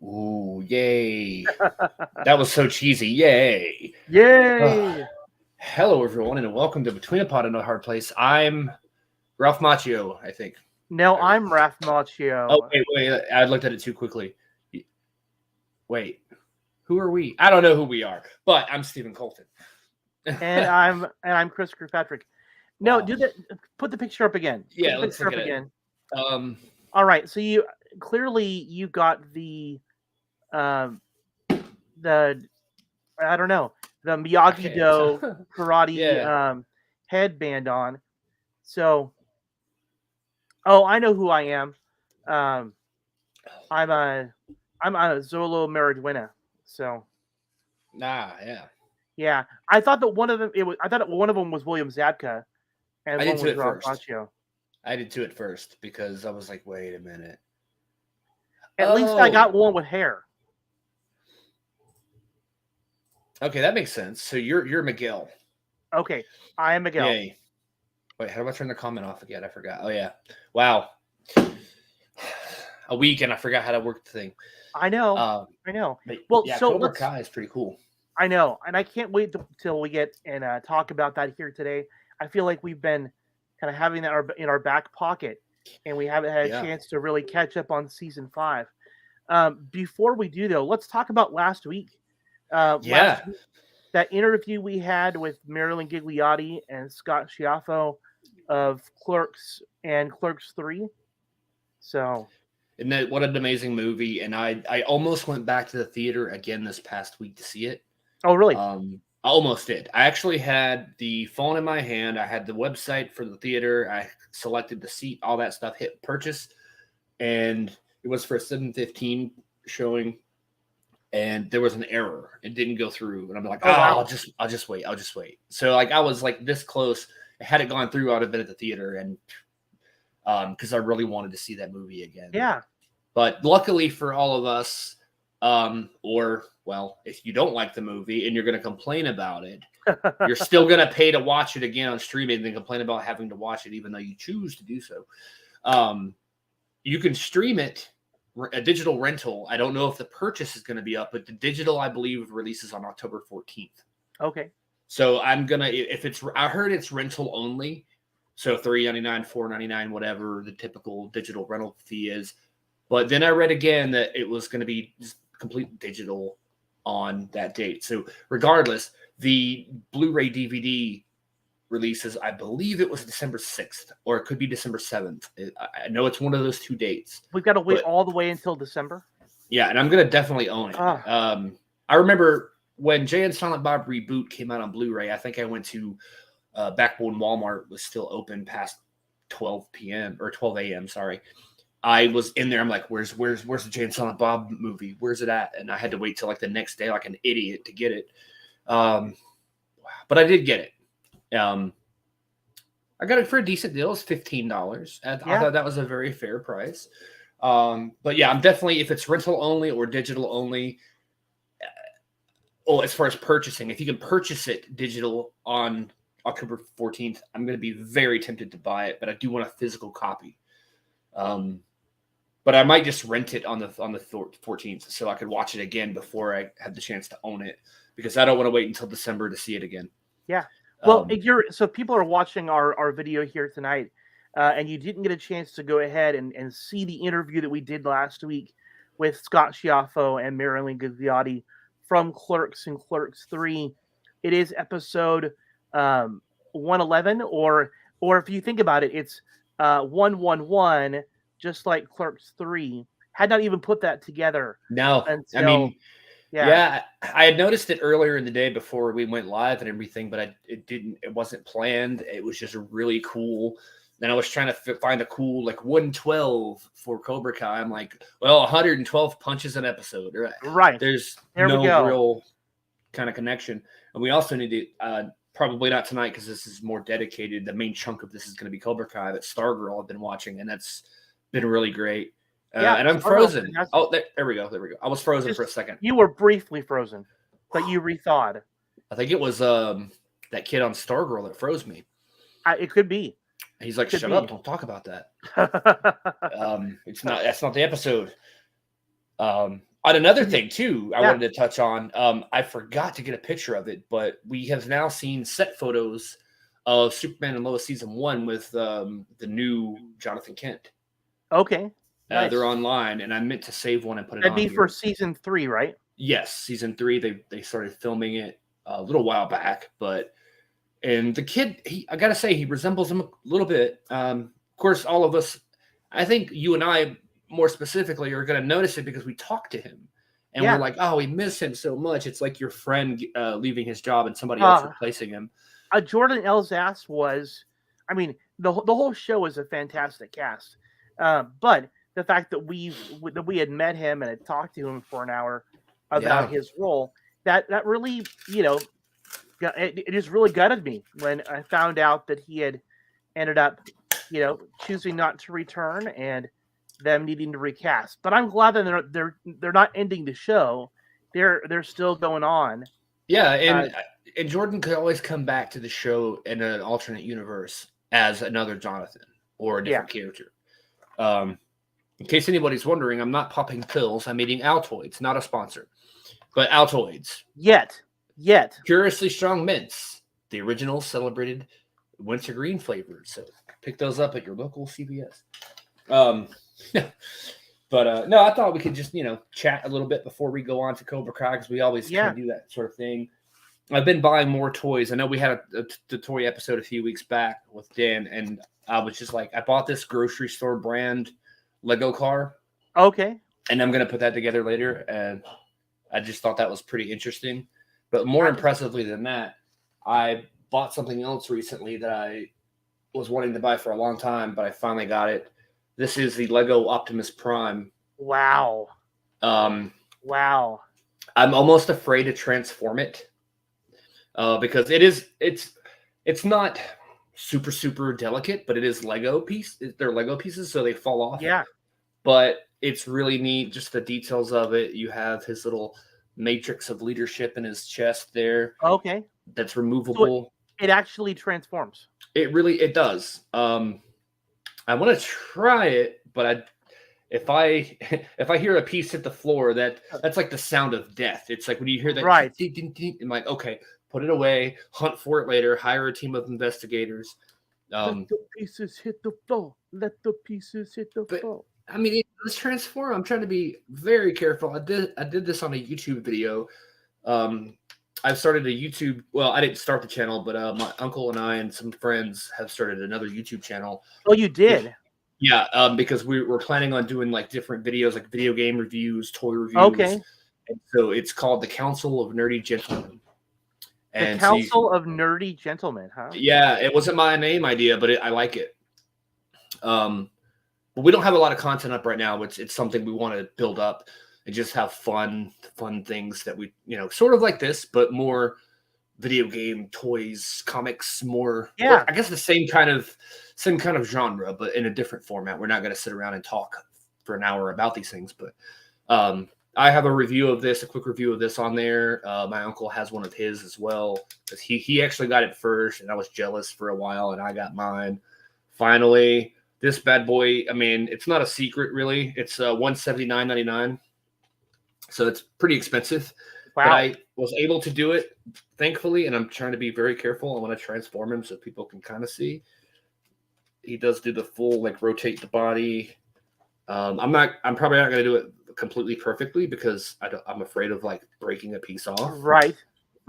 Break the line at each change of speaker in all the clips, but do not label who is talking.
Ooh, yay. That was so cheesy. Yay.
Yay!
Hello, everyone, and welcome to Between a Pot and a Hard Place. I'm Ralph Macchio, I think.
No, I'm Ralph Macchio.
Oh, wait. I looked at it too quickly. Wait. Who are we? I don't know who we are, but I'm Stephen Colton.
and I'm Chris Kirkpatrick. No, do that. Put the picture up again.
Yeah,
Put the
let's
picture
look
up
at
again.
it.
All right. So you got the I don't know, the Miyagi-Do karate headband on. So, I know who I am. I'm a Zolo Marijuana. So. Yeah. I thought that one of them. I thought one of them was William Zabka, and
I
one
did
was
too at
Ralph
first.
Macchio.
I did too at first because I was like, wait a minute.
At least I got one with hair.
Okay, that makes sense. So you're Miguel.
Okay, I am Miguel.
Yay. Wait, how do I turn the comment off again? I forgot. Oh yeah. Wow. A week and I forgot how to work the thing.
I know.
Well, yeah, so Cobra Kai is pretty cool.
I know, and I can't wait till we get and talk about that here today. I feel like we've been kind of having that in our back pocket, and we haven't had a chance to really catch up on season 5. Before we do, though, let's talk about last week. Last week, that interview we had with Marilyn Gigliotti and Scott Schiaffo of Clerks and Clerks 3. So.
And that what an amazing movie, and I almost went back to the theater again this past week to see it.
Oh, really?
I almost did. I actually had the phone in my hand. I had the website for the theater. I selected the seat, all that stuff, hit purchase, and it was for a 7:15 showing, and there was an error. It didn't go through, and I'm like, wow. I'll just wait. So like I was like this close. Had it gone through, I would have been at the theater, and because I really wanted to see that movie again.
Yeah.
But luckily for all of us, if you don't like the movie and you're going to complain about it, you're still going to pay to watch it again on streaming and then complain about having to watch it even though you choose to do so. You can stream it, a digital rental. I don't know if the purchase is going to be up, but the digital, I believe, releases on October 14th.
Okay.
So I heard it's rental only. So $3.99, $4.99, whatever the typical digital rental fee is. But then I read again that it was going to be just complete digital on that date. So regardless, the Blu-ray DVD releases, I believe it was December 6th, or it could be December 7th. I know it's one of those two dates.
We've got to wait all the way until December?
Yeah, and I'm going to definitely own it. I remember when Jay and Silent Bob Reboot came out on Blu-ray, I think I went to back when Walmart was still open past 12 p.m. or 12 a.m., sorry. I was in there. I'm like, where's the Jay and Silent Bob movie? Where's it at? And I had to wait till like the next day, like an idiot, to get it. But I did get it. I got it for a decent deal. It's $15. I thought that was a very fair price. But yeah, I'm definitely, if it's rental only or digital only. As far as purchasing, if you can purchase it digital on October 14th, I'm going to be very tempted to buy it, but I do want a physical copy. But I might just rent it on the 14th so I could watch it again before I had the chance to own it, because I don't want to wait until December to see it again.
Yeah. Well, if people are watching our video here tonight, and you didn't get a chance to go ahead and see the interview that we did last week with Scott Schiaffo and Marilyn Gigliotti from Clerks and Clerks 3, it is episode 111, or if you think about it, it's 111, just like Clerks 3. Had not even put that together.
No, I mean, I had noticed it earlier in the day before we went live and everything, but it wasn't planned. It was just really cool. Then I was trying to find a cool, like 112 for Cobra Kai. I'm like, well, 112 punches an episode.
Right.
There's no real kind of connection. And we also need to, probably not tonight because this is more dedicated. The main chunk of this is going to be Cobra Kai that Stargirl I've been watching, and that's been really great. And I'm frozen. Oh, there we go. I was frozen for a second.
You were briefly frozen, but you rethawed.
I think it was that kid on Stargirl that froze me.
It could be.
He's like, shut up! Don't talk about that. That's not the episode. On another thing too, I wanted to touch on. I forgot to get a picture of it, but we have now seen set photos of Superman and Lois season 1 with the new Jonathan Kent.
Okay, nice.
They're online, and I meant to save one and put it
That'd
on.
That'd be for season 3, right?
Yes, season 3. They started filming it a little while back, and the kid, I gotta say, he resembles him a little bit. Of course, all of us, I think you and I more specifically are going to notice it because we talk to him and we're like, oh, we miss him so much. It's like your friend leaving his job and somebody else replacing him.
Jordan Elsass was, I mean, the whole show was a fantastic cast. But the fact that we had met him and had talked to him for an hour about his role, that really, it just really gutted me when I found out that he had ended up, choosing not to return and them needing to recast. But I'm glad that they're not ending the show. They're still going on.
Yeah, and Jordan could always come back to the show in an alternate universe as another Jonathan or a different character. In case anybody's wondering, I'm not popping pills. I'm eating Altoids, not a sponsor, but Altoids.
Yet.
Curiously strong mints, the original celebrated wintergreen flavor. So pick those up at your local CVS. But no, I thought we could just chat a little bit before we go on to Cobra Kai, because we always kind of do that sort of thing. I've been buying more toys. I know we had the toy episode a few weeks back with Dan, and I was just like, I bought this grocery store brand Lego car.
Okay.
And I'm gonna put that together later, and I just thought that was pretty interesting. But more impressively than that, I bought something else recently that I was wanting to buy for a long time, but I finally got it. This is the Lego Optimus Prime.
Wow. Wow.
I'm almost afraid to transform it because it's not super delicate, but it is Lego piece. They're Lego pieces, so they fall off.
Yeah.
But it's really neat, just the details of it. You have his little matrix of leadership in his chest there.
Okay.
That's removable.
So it actually transforms.
It does. I want to try it, but if I hear a piece hit the floor, that's like the sound of death. It's like when you hear that,
right?
I'm like, okay, put it away, hunt for it later, hire a team of investigators.
Let the pieces hit the floor. Let the pieces hit the floor.
I mean, let's transform. I'm trying to be very careful. I did this on a YouTube video. I've started a YouTube. Well, I didn't start the channel, but my uncle and I and some friends have started another YouTube channel.
Oh, you did?
Yeah, because we're planning on doing like different videos, like video game reviews, toy reviews.
Okay.
And so it's called the Council of Nerdy Gentlemen.
The Council of Nerdy Gentlemen, huh?
Yeah, it wasn't my name idea, but I like it. But we don't have a lot of content up right now. It's something we want to build up and just have fun things that we, sort of like this, but more video game, toys, comics, more.
Yeah,
I guess the same kind of genre, but in a different format. We're not going to sit around and talk for an hour about these things, but I have a quick review of this on there. My uncle has one of his as well, because he actually got it first, and I was jealous for a while, and I got mine finally. This bad boy, I mean, it's not a secret really. It's $179.99, so it's pretty expensive.
Wow.
But I was able to do it, thankfully, and I'm trying to be very careful. I want to transform him so people can kind of see. He does do the full rotate the body. I'm probably not going to do it completely perfectly because I'm afraid of breaking a piece off.
Right.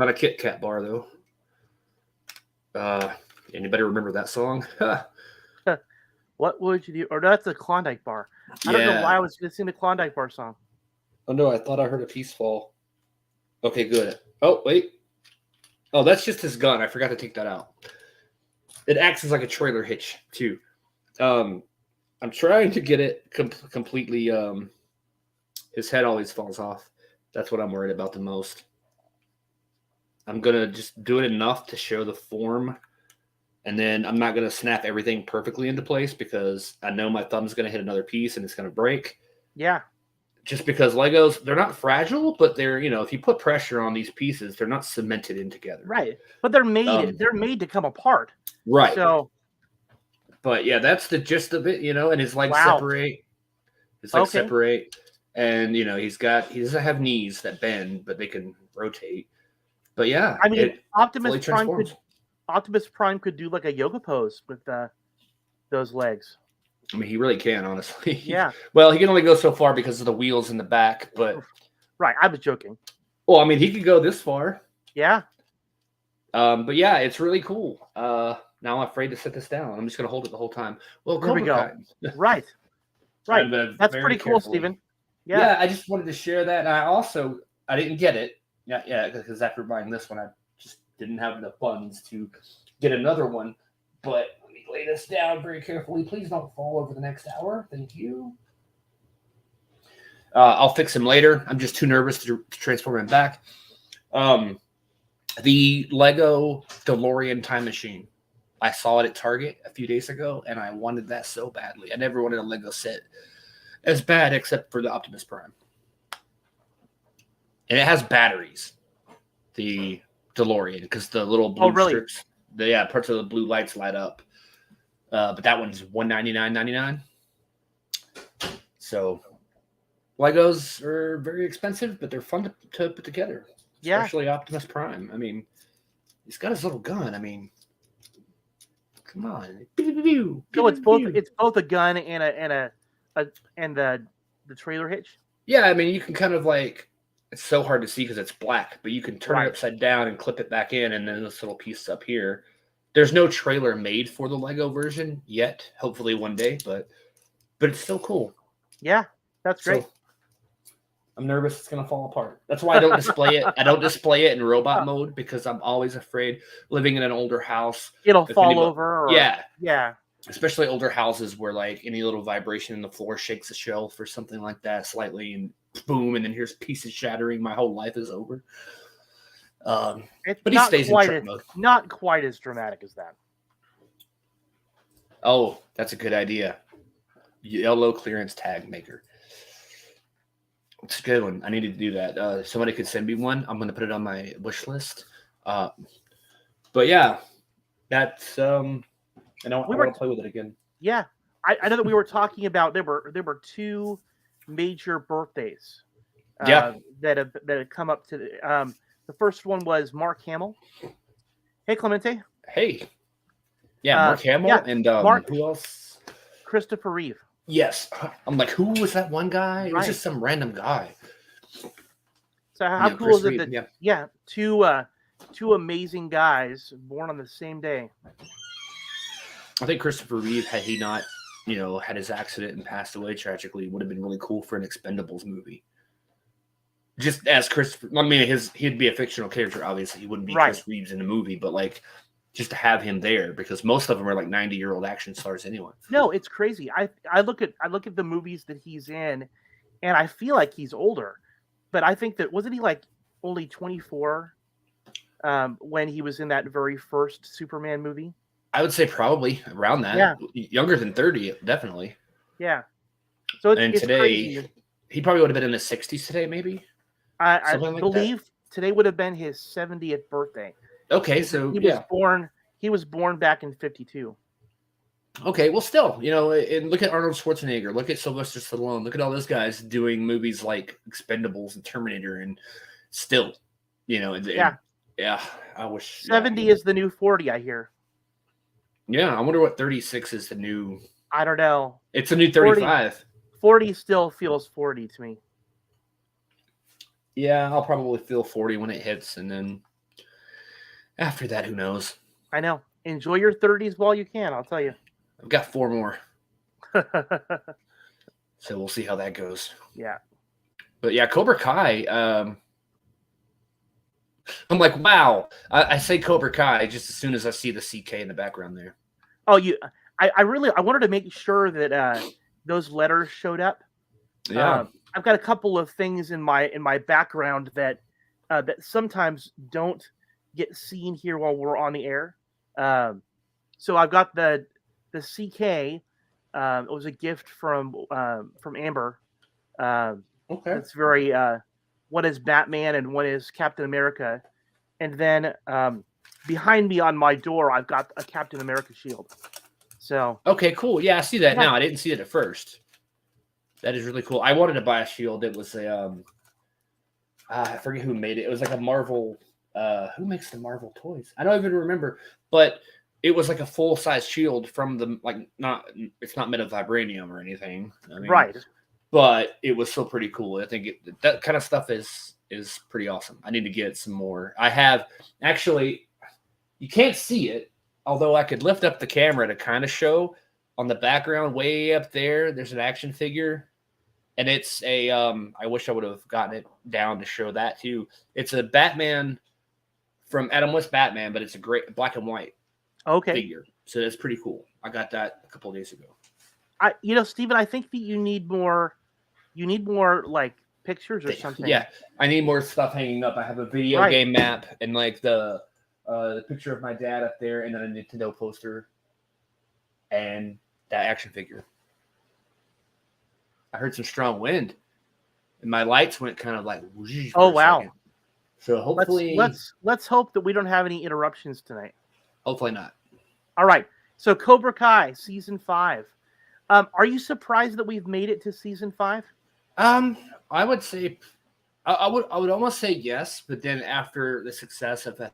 Not a Kit Kat bar though. Anybody remember that song?
What would you do? Or that's a Klondike bar. I don't know why I was going to sing the Klondike bar song.
Oh no, I thought I heard a piece fall. Okay, good. Oh wait. Oh, that's just his gun. I forgot to take that out. It acts as like a trailer hitch too. I'm trying to get it completely. His head always falls off. That's what I'm worried about the most. I'm gonna just do it enough to show the form, and then I'm not gonna snap everything perfectly into place because I know my thumb's gonna hit another piece and it's gonna break.
Yeah.
Just because Legos, they're not fragile, but they're, if you put pressure on these pieces, they're not cemented in together.
Right. But they're made to come apart.
Right.
So,
but yeah, that's the gist of it, and his legs separate. His legs separate. and he doesn't have knees that bend, but they can rotate. But yeah,
I mean,
it
Optimus
fully
Prime
transforms.
could do like a yoga pose with those legs.
I mean, he really can, honestly.
Yeah.
Well, he can only go so far because of the wheels in the back, but
right. I was joking.
Well, I mean, he could go this far.
Yeah.
But yeah, it's really cool. Now I'm afraid to set this down. I'm just gonna hold it the whole time. Well,
There we go.
Kai.
Right. That's pretty cool, Steven.
Yeah, I just wanted to share that. And I didn't get it. Yeah, because after buying this one, I just didn't have the funds to get another one. But let me lay this down very carefully. Please don't fall over the next hour. Thank you. I'll fix him later. I'm just too nervous to transform him back. The Lego Delorean time machine. I saw it at Target a few days ago, and I wanted that so badly. I never wanted a Lego set as bad, except for the Optimus Prime. And it has batteries. The DeLorean, because the little blue strips, parts of the blue lights light up. But that one's $199.99. So Legos are very expensive, but they're fun to put together. Especially Optimus Prime. I mean, he's got his little gun. I mean, come on.
So it's both a gun and the trailer hitch.
Yeah, I mean, you can kind of it's so hard to see because it's black, but you can turn it upside down and clip it back in, and then this little piece up here. There's no trailer made for the Lego version yet. Hopefully one day, but it's still cool.
Yeah, that's great.
So, I'm nervous it's going to fall apart. That's why I don't display it. I don't display it in robot mode because I'm always afraid living in an older house.
It'll fall over.
Yeah. Especially older houses where any little vibration in the floor shakes the shelf or something like that slightly and boom, and then here's pieces shattering. My whole life is over. But he stays in truck mode.
Not quite as dramatic as that.
Oh, that's a good idea. Yellow clearance tag maker. It's a good one. I need to do that. Somebody could send me one. I'm going to put it on my wish list. But yeah, that's I want to play with it again.
Yeah, I know that we were talking about there were two major birthdays. That had come up to the first one was Mark Hamill. Hey, Clemente.
Hey. Yeah, Mark Hamill and who else?
Christopher Reeve.
Yes. I'm like, who was that one guy? It was just some random guy.
So how cool is it that two amazing guys born on the same day?
I think Christopher Reeve, had he not, had his accident and passed away tragically, would have been really cool for an Expendables movie. Just as Christopher, I mean, he'd be a fictional character, obviously. He wouldn't be Chris Reeves in the movie, but just to have him there, because most of them are 90-year-old action stars anyway.
No, it's crazy. I look at the movies that he's in, and I feel like he's older. But I think that wasn't he only 24 when he was in that very first Superman movie? I
would say probably around that. Yeah. Younger than 30, definitely.
Yeah. So it's
today,
crazy.
He probably would have been in his 60s today, maybe.
I believe today would have been his 70th birthday.
Okay, so
he was born back in 52.
Okay, well, still, and look at Arnold Schwarzenegger, look at Sylvester Stallone, look at all those guys doing movies like Expendables and Terminator, and still, I wish
70 is the new 40. I hear.
Yeah, I wonder what 36 is the new.
I don't know.
It's a new 35.
40 still feels 40 to me.
Yeah, I'll probably feel 40 when it hits, and then after that, who knows?
I know. Enjoy your 30s while you can, I'll tell you.
I've got 4 more. So we'll see how that goes.
Yeah.
But yeah, Cobra Kai, I'm like, wow. I say Cobra Kai just as soon as I see the CK in the background there.
Oh, I wanted to make sure that those letters showed up.
Yeah.
I've got a couple of things in my background that sometimes don't get seen here while we're on the air. So I've got the CK. It was a gift from Amber.
Okay.
It's very one is Batman and one is Captain America, and then behind me on my door I've got a Captain America shield. So
okay, cool. Yeah, I see that now. I didn't see it at first. That is really cool. I wanted to buy a shield. It was a I forget who made it. It was like a Marvel. Who makes the Marvel toys? I don't even remember. But it was like a full size shield from the not. It's not made of vibranium or anything. I mean,
right.
But it was still pretty cool. I think that kind of stuff is pretty awesome. I need to get some more. I have actually. You can't see it, although I could lift up the camera to kind of show on the background way up there. There's an action figure. And it's a, I wish I would have gotten it down to show that too. It's a Batman from Adam West Batman, but it's a great black and white figure. So that's pretty cool. I got that a couple of days ago.
Steven, I think that you need more like pictures or something.
Yeah, I need more stuff hanging up. I have a video game map and like the picture of my dad up there, and then a Nintendo poster, and that action figure. I heard some strong wind, and my lights went kind of like.
Oh wow!
Second. So hopefully,
let's hope that we don't have any interruptions tonight.
Hopefully not.
All right. So Cobra Kai season 5. Are you surprised that we've made it to season 5?
I would say, I would almost say yes, but then after the success of that.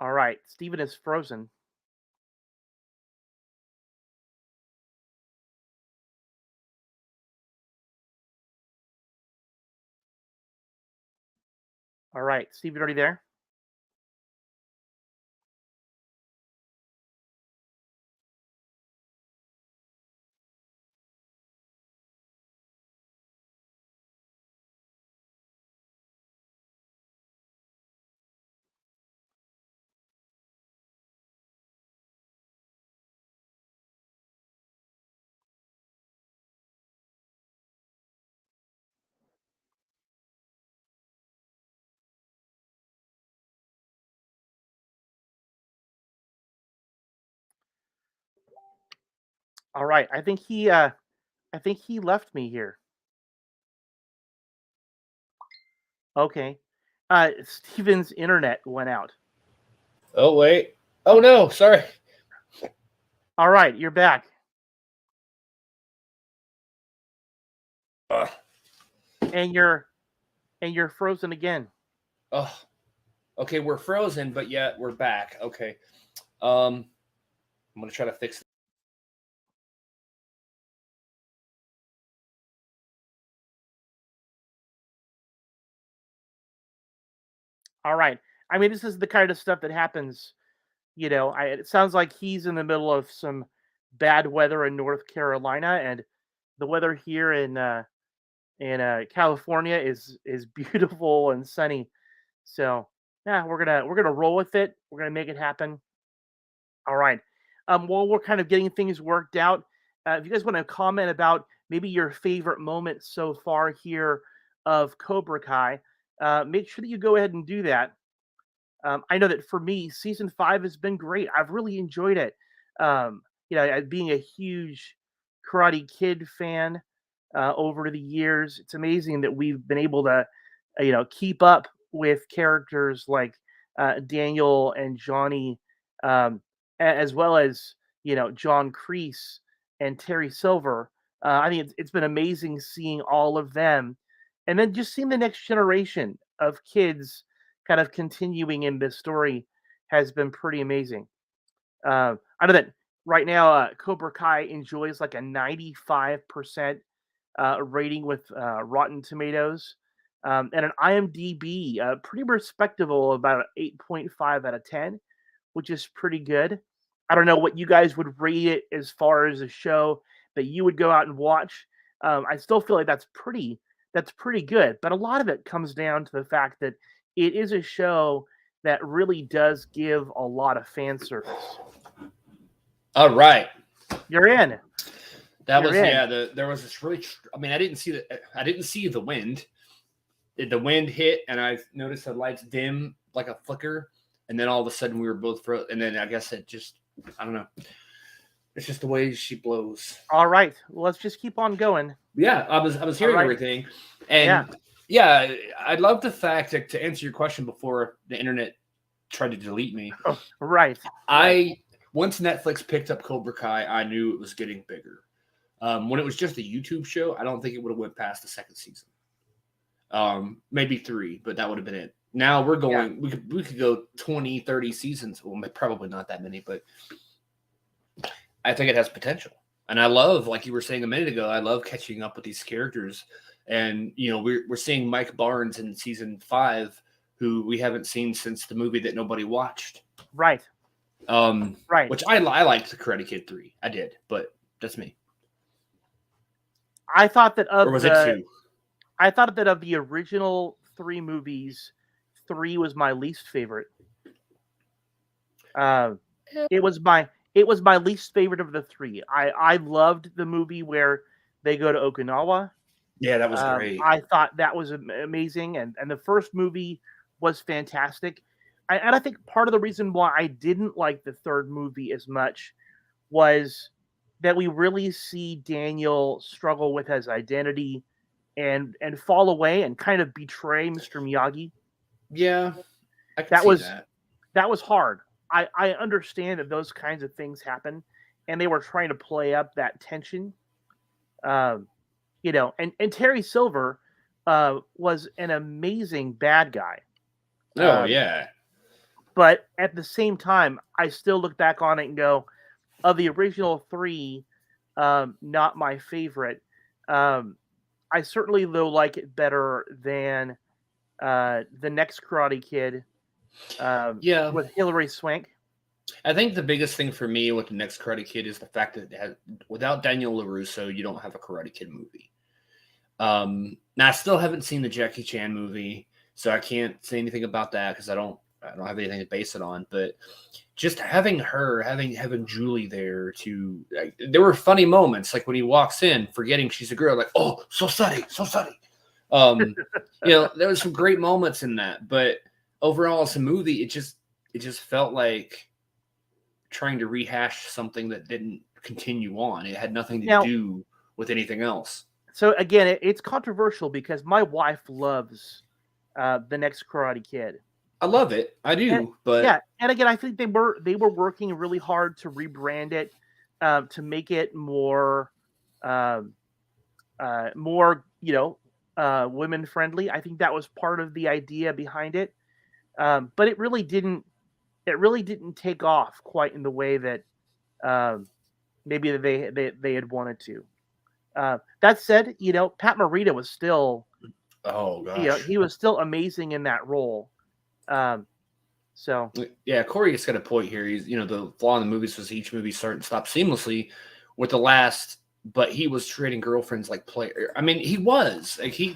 All right, Steven is frozen. All right, Steven, are you there? All right, I think he left me here. Okay. Steven's internet went out.
Oh wait. Oh no, sorry.
All right, you're back. And you're frozen again.
Oh. Okay, we're frozen, but yet we're back. Okay. I'm gonna try to fix it.
All right. I mean, this is the kind of stuff that happens. It sounds like he's in the middle of some bad weather in North Carolina, and the weather here in California is beautiful and sunny. So yeah, we're gonna roll with it. We're gonna make it happen. All right. While we're kind of getting things worked out, if you guys want to comment about maybe your favorite moment so far here of Cobra Kai, make sure that you go ahead and do that. I know that for me, season 5 has been great. I've really enjoyed it. Being a huge Karate Kid fan over the years, it's amazing that we've been able to, keep up with characters like Daniel and Johnny, as well as John Kreese and Terry Silver. I think it's been amazing seeing all of them, and then just seeing the next generation of kids kind of continuing in this story has been pretty amazing. I know that right now Cobra Kai enjoys like a 95% rating with Rotten Tomatoes, and an IMDb pretty respectable, about 8.5 out of 10, which is pretty good. I don't know what you guys would rate it as far as a show that you would go out and watch. I still feel like that's pretty good, but a lot of it comes down to the fact that it is a show that really does give a lot of fan service.
All right,
you're in.
There was this really. I mean, I didn't see the wind. The wind hit, and I noticed the lights dim like a flicker, and then all of a sudden we were both frozen. And then I guess it just, I don't know. It's just the way she blows.
All right, well, let's just keep on going.
Yeah, I was hearing everything, and yeah, I love the fact that, to answer your question before the internet tried to delete me.
Oh, right.
Once Netflix picked up Cobra Kai, I knew it was getting bigger. When it was just a YouTube show, I don't think it would have went past the second season. Maybe 3, but that would have been it. Now we're going. Yeah. We could go 20, 30 seasons. Well, probably not that many, but I think it has potential. And I love, like you were saying a minute ago, I love catching up with these characters. And we're seeing Mike Barnes in season 5, who we haven't seen since the movie that nobody watched.
Right.
Right. Which I liked the Karate Kid 3. I did, but that's me.
I thought that of
or was it 2?
I thought that of the original 3 movies, 3 was my least favorite. It was my least favorite of the 3. I loved the movie where they go to Okinawa.
Yeah, that was great.
I thought that was amazing, and the first movie was fantastic. And I think part of the reason why I didn't like the third movie as much was that we really see Daniel struggle with his identity and fall away and kind of betray Mr. Miyagi.
Yeah,
that was hard. I understand that those kinds of things happen, and they were trying to play up that tension. And Terry Silver was an amazing bad guy.
Oh, yeah.
But at the same time, I still look back on it and go, of the original 3, not my favorite. I certainly, though, like it better than the next Karate Kid with Hilary Swank.
I think the biggest thing for me with the next Karate Kid is the fact that without Daniel LaRusso, you don't have a Karate Kid movie. Now, I still haven't seen the Jackie Chan movie, so I can't say anything about that because I don't have anything to base it on. But just having Julie there there were funny moments, like when he walks in, forgetting she's a girl, like, oh, so sorry. There was some great moments in that, but overall, as a movie, it just felt like trying to rehash something that didn't continue on. It had nothing to do with anything else.
So again, it's controversial because my wife loves the next Karate Kid.
I love it. I do, but
yeah. And again, I think they were working really hard to rebrand it, to make it more, women friendly. I think that was part of the idea behind it, but it really didn't take off quite in the way that maybe they had wanted to. That said, Pat Morita was still,
oh gosh,
he was still amazing in that role. So
yeah, Corey has got a point here. He's the flaw in the movies was each movie start and stop seamlessly with the last, but he was treating girlfriends like player. I mean, he was like You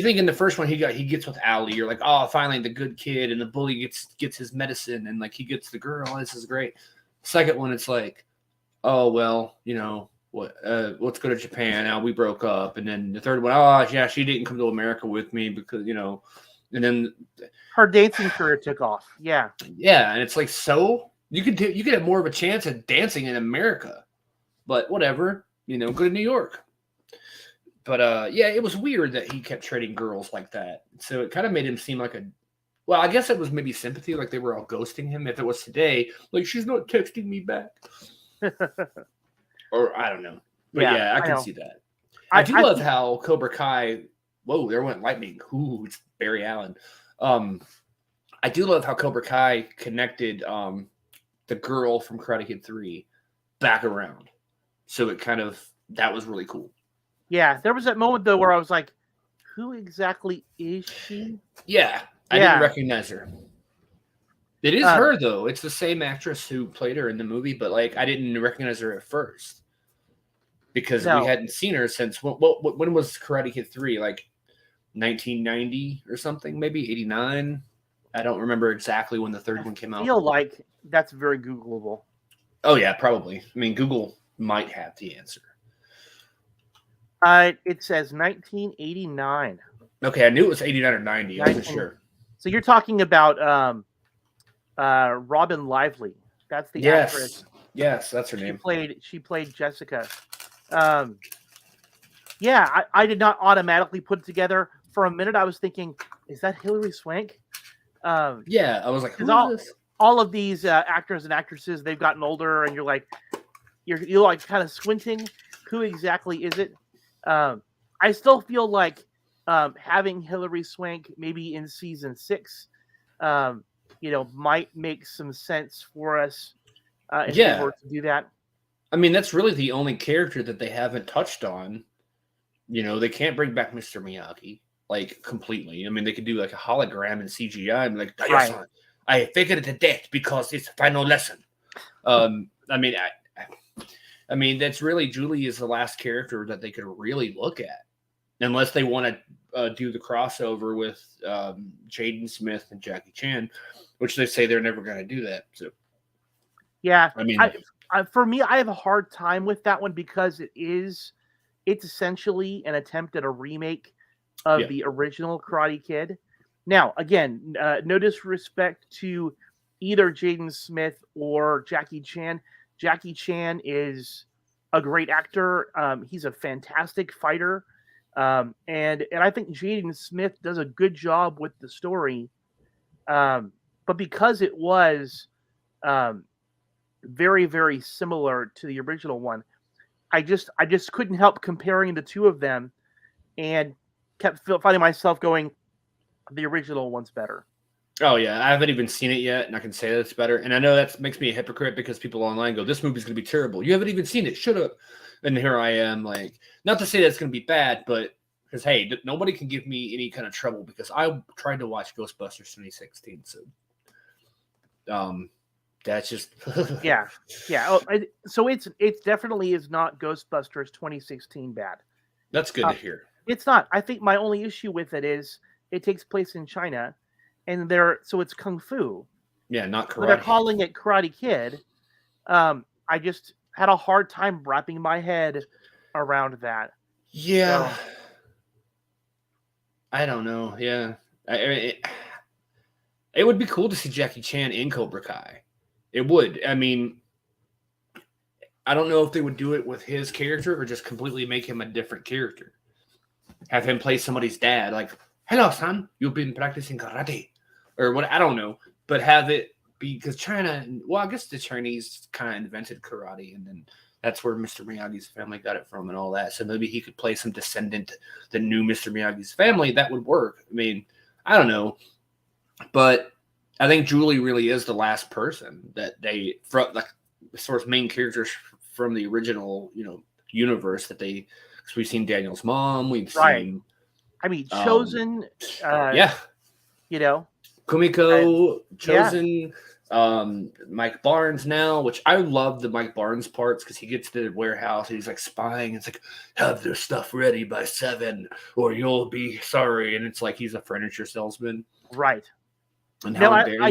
think in the first one he gets with Allie, you're like, oh, finally the good kid, and the bully gets his medicine, and like he gets the girl. This is great. Second one, it's like, oh well, what? Let's go to Japan. Now we broke up, and then the third one, oh yeah, she didn't come to America with me because and then
her dancing career took off. Yeah,
and it's like, so you could have more of a chance at dancing in America, but whatever. Go to New York. But it was weird that he kept trading girls like that. So it kind of made him seem like I guess it was maybe sympathy, like they were all ghosting him. If it was today, like, she's not texting me back. Or I don't know. But I can see that. I love how Cobra Kai, whoa, there went lightning. Ooh, it's Barry Allen. I do love how Cobra Kai connected the girl from Karate Kid 3 back around. So that was really cool.
Yeah, there was that moment though where I was like, "Who exactly is she?"
Yeah, I didn't recognize her. It is her though. It's the same actress who played her in the movie, but like I didn't recognize her at first because we hadn't seen her since when was Karate Kid 3? Like 1990 or something, maybe 89. I don't remember exactly when the third one came out.
I feel like that's very Googleable.
Oh yeah, probably. I mean, Google might have the answer.
It says 1989.
Okay, I knew it was 89 or 90. I'm for sure.
So you're talking about Robin Lively. That's the actress.
Yes, that's her name.
She played Jessica. I did not automatically put it together. For a minute, I was thinking, is that Hilary Swank?
Yeah, I was like, who is this?
All of these actors and actresses, they've gotten older, and you're like kind of squinting. Who exactly is it? I still feel like having Hilary Swank maybe in season 6, might make some sense for us if they were to do that.
I mean, that's really the only character that they haven't touched on. They can't bring back Mr. Miyagi like completely. I mean, they could do like a hologram and CGI and like, right. I figured it to death because it's a final lesson. I mean, that's really Julie is the last character that they could really look at, unless they want to do the crossover with Jaden Smith and Jackie Chan, which they say they're never going to do that. So,
yeah, I mean, for me, I have a hard time with that one because it's essentially an attempt at a remake of the original Karate Kid. Now, again, no disrespect to either Jaden Smith or Jackie Chan. Jackie Chan is a great actor. He's a fantastic fighter. And I think Jaden Smith does a good job with the story. But because it was very, very similar to the original one, I just couldn't help comparing the two of them and kept finding myself going, the original one's better.
Oh, yeah. I haven't even seen it yet, and I can say that it's better. And I know that makes me a hypocrite because people online go, this movie's going to be terrible. You haven't even seen it. Shut up. And here I am, like, not to say that's going to be bad, but because, hey, nobody can give me any kind of trouble because I tried to watch Ghostbusters 2016. So, that's just...
yeah. Oh, so it definitely is not Ghostbusters 2016 bad.
That's good to hear.
It's not. I think my only issue with it is it takes place in China, and so it's kung fu.
Yeah, not karate.
But they're calling it Karate Kid. I just had a hard time wrapping my head around that.
Yeah. So, I don't know. Yeah. It would be cool to see Jackie Chan in Cobra Kai. It would. I mean, I don't know if they would do it with his character or just completely make him a different character. Have him play somebody's dad, like, hello, son, you've been practicing karate. Or what, I don't know. But have it be, because China, well, I guess the Chinese kind of invented karate, and then that's where Mr. Miyagi's family got it from and all that. So maybe he could play some descendant that knew Mr. Miyagi's family. That would work. I mean, I don't know. But I think Julie really is the last person that they, like, sort of main characters from the original, universe that they, because we've seen Daniel's mom, we've seen...
I mean, Chosen...
Kumiko, Chosen, Mike Barnes now, which I love the Mike Barnes parts because he gets to the warehouse and he's like spying. It's like, have their stuff ready by 7 or you'll be sorry. And it's like he's a furniture salesman.
Right.
And
I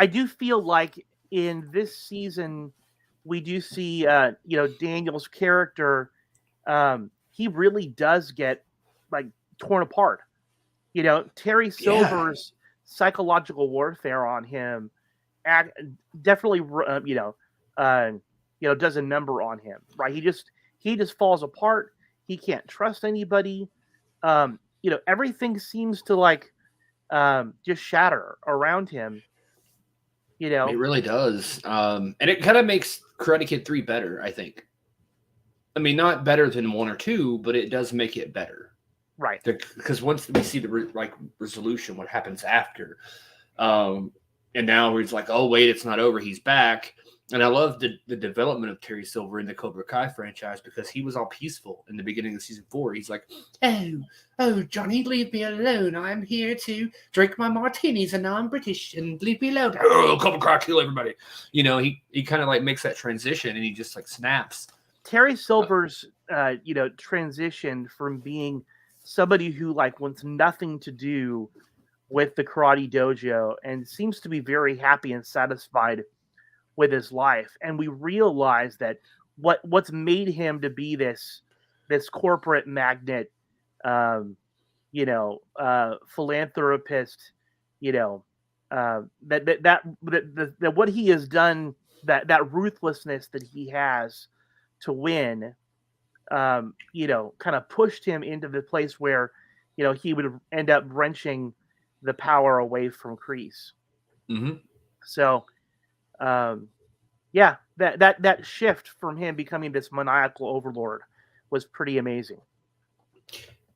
do feel like in this season, we do see, Daniel's character, he really does get like torn apart. Terry Silver's psychological warfare on him definitely, does a number on him, right? He just falls apart. He can't trust anybody. Everything seems to like just shatter around him.
It really does. And it kind of makes Karate Kid 3 better, I think. I mean, not better than 1 or 2, but it does make it better.
Right.
Because once we see the resolution, what happens after, and now he's like, oh, wait, it's not over. He's back. And I love the development of Terry Silver in the Cobra Kai franchise because he was all peaceful in the beginning of season 4. He's like, oh, Johnny, leave me alone. I'm here to drink my martinis and now I'm British and leave me alone. Oh, Cobra Kai, kill everybody. He kind of like makes that transition and he just like snaps.
Terry Silver's, transition from being somebody who like wants nothing to do with the karate dojo and seems to be very happy and satisfied with his life. And we realize that what's made him to be this corporate magnate, philanthropist, that what he has done, that ruthlessness that he has to win, kind of pushed him into the place where, he would end up wrenching, the power away from Kreese.
Mm-hmm.
So, yeah, that shift from him becoming this maniacal overlord was pretty amazing.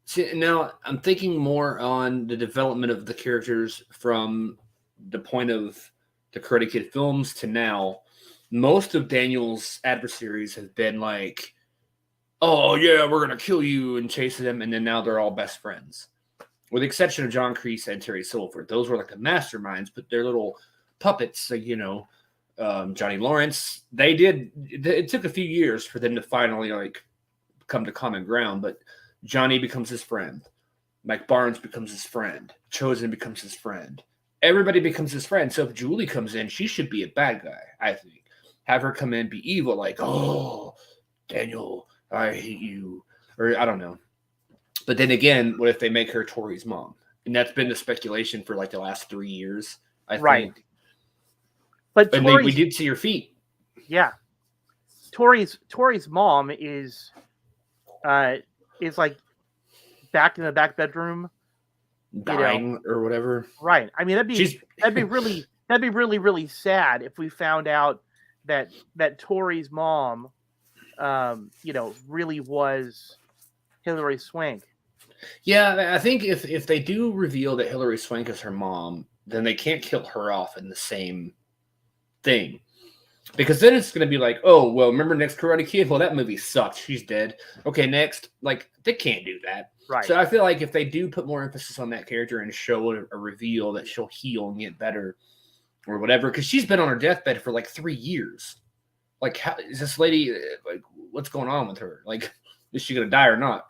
See, now I'm thinking more on the development of the characters from the point of the Karate Kid films to now. Most of Daniel's adversaries have been like, "Oh yeah, we're gonna kill you," and chasing them, and then now they're all best friends, with the exception of John Kreese and Terry Silver. Those were like the masterminds, but they're little puppets, like, Johnny Lawrence. They did. It took a few years for them to finally like come to common ground, but Johnny becomes his friend. Mike Barnes becomes his friend. Chosen becomes his friend. Everybody becomes his friend. So if Julie comes in, she should be a bad guy, I think. Have her come in, be evil, like, "Oh, Daniel, I hate you." Or I don't know. But then again, what if they make her Tori's mom? And that's been the speculation for like the last 3 years, I think.
But
and we did see her feet.
Yeah. Tori's mom is like back in the back bedroom,
dying or whatever.
Right. I mean, that'd be really, really sad if we found out that Tori's mom, really was Hilary Swank.
Yeah, I think if they do reveal that Hilary Swank is her mom, then they can't kill her off in the same thing. Because then it's going to be like, "Oh, well, remember next Karate Kid? Well, that movie sucked. She's dead. Okay, next." Like, they can't do that.
Right.
So I feel like if they do put more emphasis on that character and show a reveal that she'll heal and get better or whatever, because she's been on her deathbed for like 3 years. Like, how is this lady, like, what's going on with her? Like, is she going to die or not?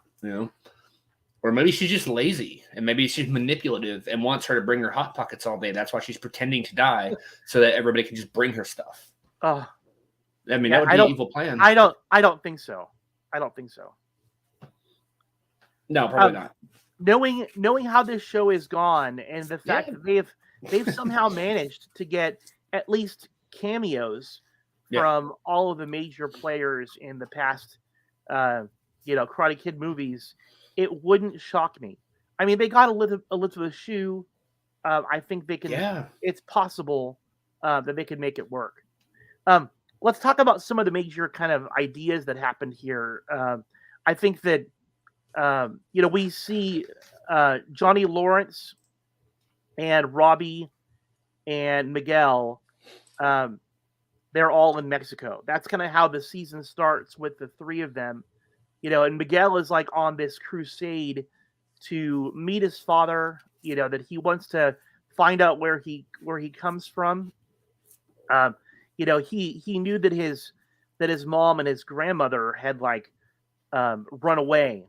Or maybe she's just lazy, and maybe she's manipulative and wants her to bring her Hot Pockets all day. That's why she's pretending to die, so that everybody can just bring her stuff.
Oh,
I mean, that would be an evil plan.
I don't think so.
No, probably not.
Knowing how this show is gone, and the fact that they've somehow managed to get at least cameos from all of the major players in the past, Karate Kid movies, it wouldn't shock me. I mean, they got Elizabeth Shue. I think they can.
Yeah.
It's possible that they could make it work. Let's talk about some of the major kind of ideas that happened here. I think that we see Johnny Lawrence and Robbie and Miguel. They're all in Mexico. That's kind of how the season starts, with the three of them. And Miguel is like on this crusade to meet his father. That he wants to find out where he comes from. He knew that his mom and his grandmother had run away,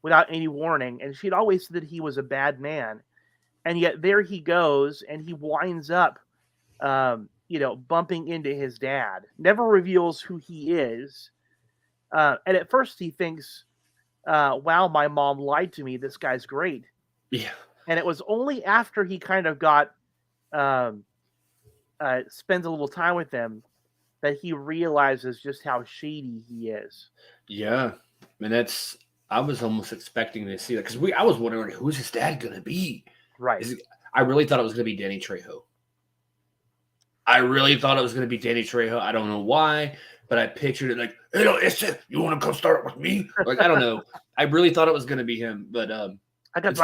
without any warning, and she'd always said that he was a bad man, and yet there he goes, and he winds up, bumping into his dad. Never reveals who he is, and at first he thinks, "Wow, my mom lied to me. This guy's great."
Yeah,
and it was only after he kind of got. Spends a little time with them that he realizes just how shady he is.
Yeah, and I was almost expecting to see that, because I was wondering, who's his dad going to be?
Right.
I really thought it was going to be Danny Trejo. I don't know why, but I pictured it like, "Hey, listen, you want to come start with me?" Like, I don't know. I really thought it was going to be him, but I'm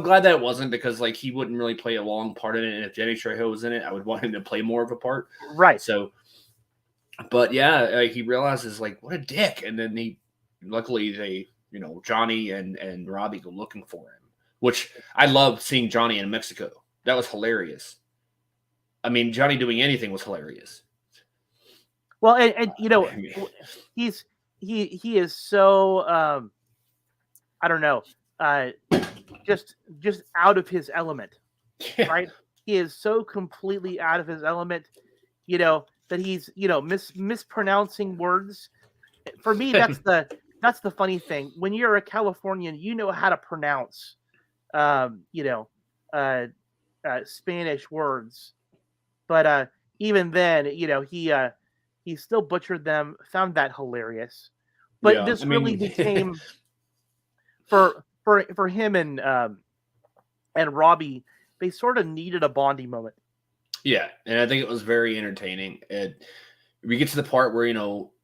glad that it wasn't, because like he wouldn't really play a long part in it. And if Danny Trejo was in it, I would want him to play more of a part.
Right.
So, but yeah, he realizes like, what a dick. And then luckily Johnny and Robbie go looking for him, which I love seeing Johnny in Mexico. That was hilarious. I mean, Johnny doing anything was hilarious.
Well, and he is so, I don't know, just out of his element, right? He is so completely out of his element, that he's mispronouncing words. For me, that's the funny thing. When you're a Californian, you know how to pronounce, Spanish words, but even then, he still butchered them. Found that hilarious, but this really became. For for him and Robbie, they sort of needed a bonding moment.
Yeah, and I think it was very entertaining. We get to the part where,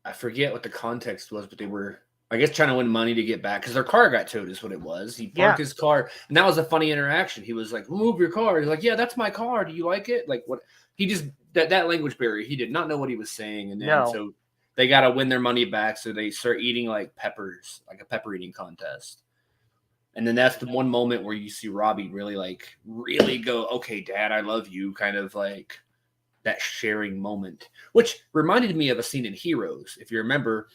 I forget what the context was, but they were, I guess, trying to win money to get back because their car got towed is what it was. He parked his car, and that was a funny interaction. He was like, move your car. He's like, yeah, that's my car. Do you like it? Like, what? He just, that language barrier, he did not know what he was saying. And then so they got to win their money back, so they start eating like peppers, like a pepper eating contest. And then that's the one moment where you see Robbie really go, okay, Dad, I love you, kind of like that sharing moment, which reminded me of a scene in Heroes. If you remember,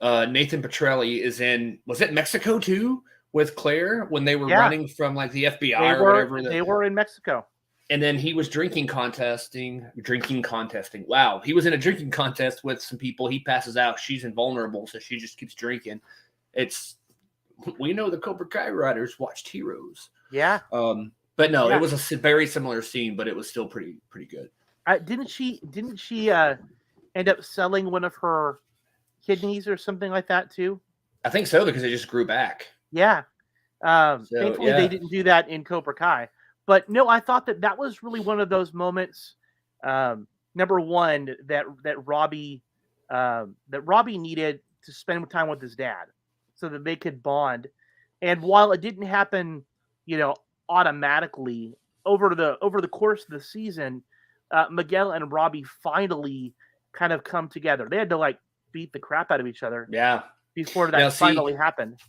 Nathan Petrelli is was it Mexico too, with Claire when they were running from like the FBI or whatever?
They were in Mexico.
And then he was drinking contesting. Wow. He was in a drinking contest with some people. He passes out. She's invulnerable, so she just keeps drinking. We know the Cobra Kai writers watched Heroes.
Yeah.
But no, it was a very similar scene, but it was still pretty good.
Didn't she end up selling one of her kidneys or something like that too?
I think so, because it just grew back.
Yeah. Thankfully they didn't do that in Cobra Kai. But no, I thought that was really one of those moments. Number one, that Robbie needed to spend time with his dad so that they could bond. And while it didn't happen, automatically over the course of the season, Miguel and Robbie finally kind of come together. They had to like beat the crap out of each other.
Yeah.
Before that finally happened.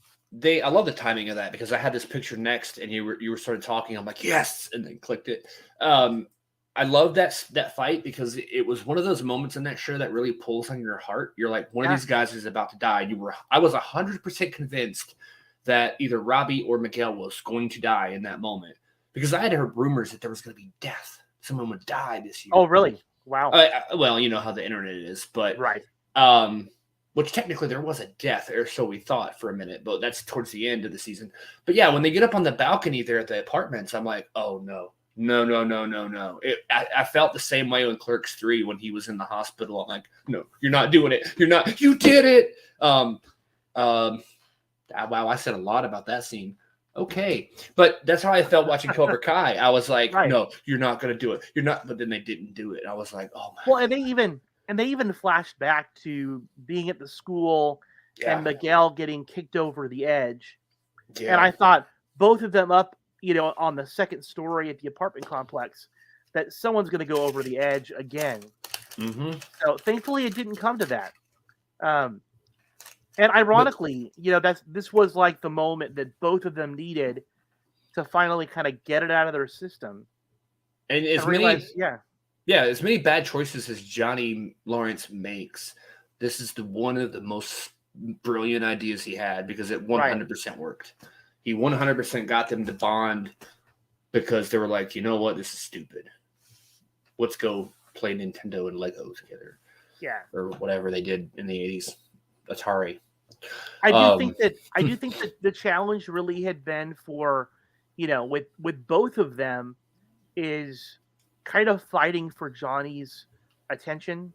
I love the timing of that, because I had this picture next and you were sort of talking. I'm like, yes, and then clicked it. I love that fight because it was one of those moments in that show that really pulls on your heart. You're like, one of these guys is about to die. I was 100% convinced that either Robbie or Miguel was going to die in that moment, because I had heard rumors that there was going to be death. Someone would die this year.
Oh, really? Wow.
Well, you know how the internet is, but
right.
Which technically there was a death, or so we thought for a minute, but that's towards the end of the season. But yeah, when they get up on the balcony there at the apartments, I'm like, oh no. I felt the same way in Clerks 3 when he was in the hospital. I'm like, no, you're not doing it. You did it. Wow, I said a lot about that scene. Okay. But that's how I felt watching Cobra Kai. I was like, no, you're not going to do it. You're not. But then they didn't do it. I was like, oh my.
Well, and they even flashed back to being at the school and Miguel getting kicked over the edge. Yeah. And I thought both of them up, on the second story at the apartment complex, that someone's going to go over the edge again.
Mm-hmm.
So thankfully it didn't come to that. And ironically, this was like the moment that both of them needed to finally kind of get it out of their system.
And as many bad choices as Johnny Lawrence makes, this is one of the most brilliant ideas he had, because it 100% worked. He 100% got them to bond because they were like, you know what, this is stupid. Let's go play Nintendo and Lego together.
Yeah.
Or whatever they did in the 80s. Atari.
I do think that the challenge really had been for, with both of them, is kind of fighting for Johnny's attention.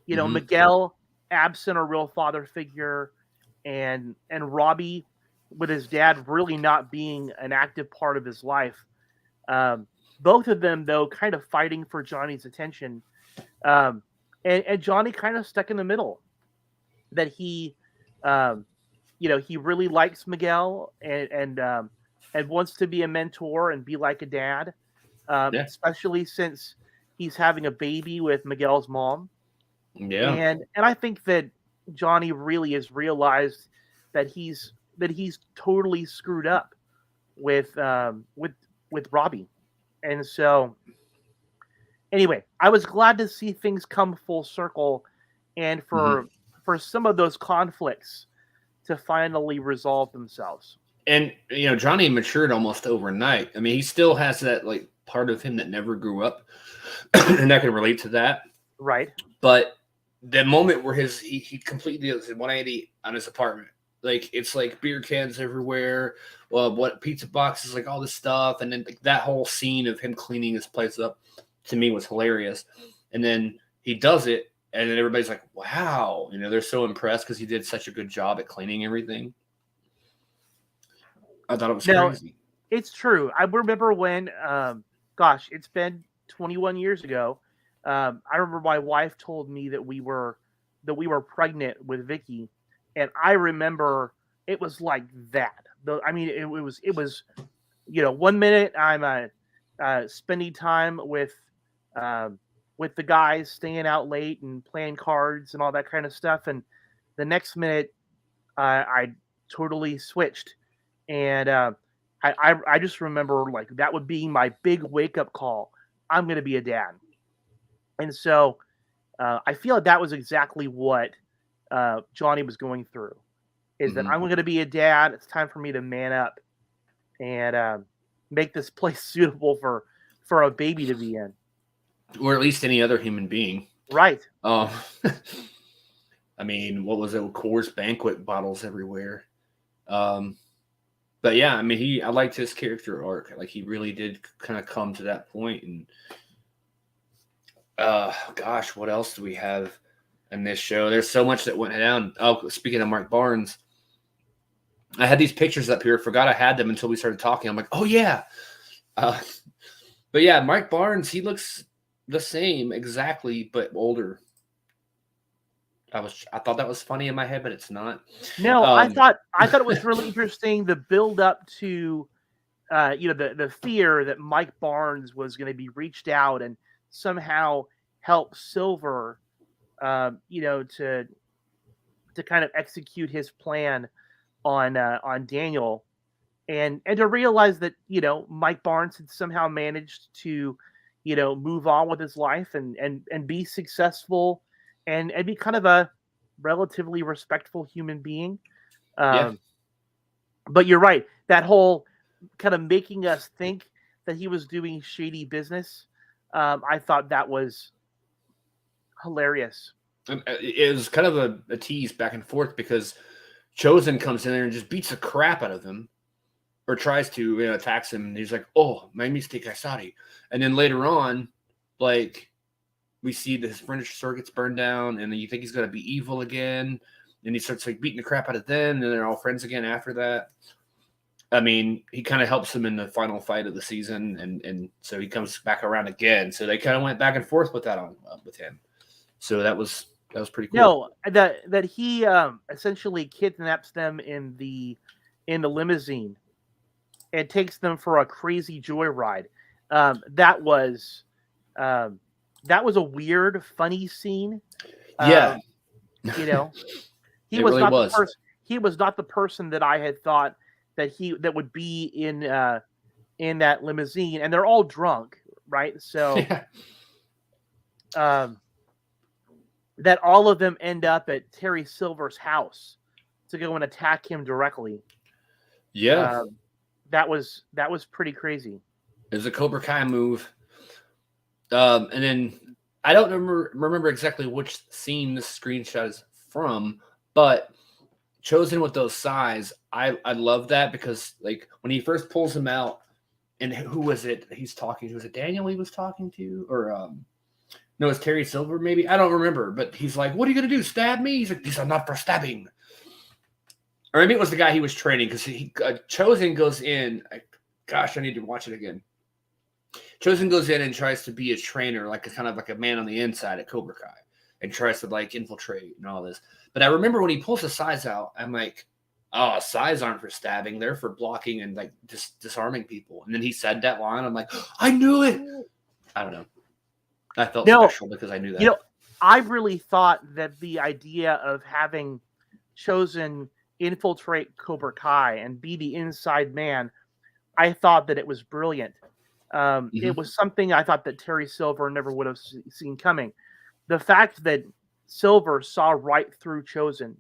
Miguel absent a real father figure, and Robbie with his dad really not being an active part of his life. Both of them, though, kind of fighting for Johnny's attention. And Johnny kind of stuck in the middle, that he really likes Miguel and wants to be a mentor and be like a dad, especially since he's having a baby with Miguel's mom.
Yeah.
And I think that Johnny really has realized that he's totally screwed up with Robbie. And so anyway, I was glad to see things come full circle, and for some of those conflicts to finally resolve themselves.
And Johnny matured almost overnight. I mean, he still has that like part of him that never grew up, and I can relate to that.
Right.
But the moment where he completely does 180 on his apartment, like it's like beer cans everywhere, what pizza boxes, like all this stuff, and then like, that whole scene of him cleaning his place up to me was hilarious. And then he does it, and then everybody's like, "Wow!" They're so impressed because he did such a good job at cleaning everything. I thought it was crazy.
It's true. I remember when, gosh, it's been 21 years ago. I remember my wife told me that we were pregnant with Vicky, and I remember it was like that. I mean, it was 1 minute I'm spending time with the guys, staying out late and playing cards and all that kind of stuff, and the next minute I totally switched, and I just remember like that would be my big wake up call. I'm going to be a dad, and so I feel like that was exactly what Johnny was going through. Is that I'm going to be a dad? It's time for me to man up and make this place suitable for a baby to be in,
or at least any other human being.
Right.
I mean, what was it? Coors Banquet bottles everywhere. But yeah, I mean, I liked his character arc. Like he really did kind of come to that point. And gosh, what else do we have in this show? There's so much that went down. Oh, speaking of Mark Barnes, I had these pictures up here. Forgot I had them until we started talking. I'm like, oh yeah. But yeah, Mark Barnes, he looks the same exactly, but older. I thought that was funny in my head, but it's not.
No, I thought it was really interesting the build up to the fear that Mike Barnes was going to be reached out and somehow help Silver to kind of execute his plan on Daniel, and to realize that Mike Barnes had somehow managed to move on with his life and be successful and be kind of a relatively respectful human being. But you're right. That whole kind of making us think that he was doing shady business. I thought that was hilarious.
It was kind of a tease back and forth because Chosen comes in there and just beats the crap out of him or tries to, attacks him. And he's like, oh, my mistake, I'm sorry. And then later on, like, we see his furniture gets burned down, and then you think he's going to be evil again. And he starts like beating the crap out of them, and they're all friends again after that. I mean, he kind of helps him in the final fight of the season, and so he comes back around again. So they kind of went back and forth with that with him. So that was pretty cool.
No, that he essentially kidnaps them in the limousine and takes them for a crazy joyride. That was a weird, funny scene.
Yeah,
he was really not the person. He was not the person that I had thought that would be in that limousine, and they're all drunk, right? So, that all of them end up at Terry Silver's house to go and attack him directly.
Yeah,
that was pretty crazy.
It was a Cobra Kai move. And then I don't remember exactly which scene this screenshot is from, but Chosen with those size, I love that because like when he first pulls him out, and who was it he's talking to? Was it Daniel he was talking to? Or no, it's Terry Silver maybe? I don't remember, but he's like, what are you going to do, stab me? He's like, these are not for stabbing. Or maybe it was the guy he was training because Chosen goes in. Gosh, I need to watch it again. Chosen goes in and tries to be a trainer, like a kind of like a man on the inside at Cobra Kai, and tries to like infiltrate and all this. But I remember when he pulls the size out, I'm like, oh, size aren't for stabbing; they're for blocking and like disarming people. And then he said that line. I'm like, I knew it. I don't know. I felt special because I knew that.
I really thought that the idea of having Chosen infiltrate Cobra Kai and be the inside man, I thought that it was brilliant. It was something I thought that Terry Silver never would have seen coming. The fact that Silver saw right through Chosen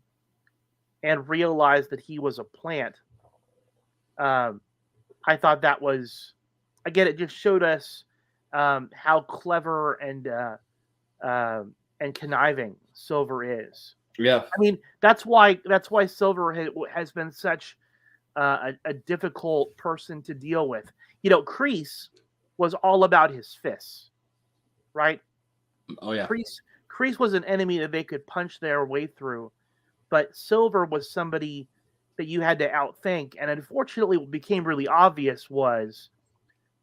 and realized that he was a plant, I thought that was, again, it just showed us how clever and conniving Silver is.
Yeah,
I mean that's why Silver has been such a difficult person to deal with. Kreese was all about his fists, right?
Oh yeah.
Kreese was an enemy that they could punch their way through, but Silver was somebody that you had to outthink. And unfortunately, what became really obvious was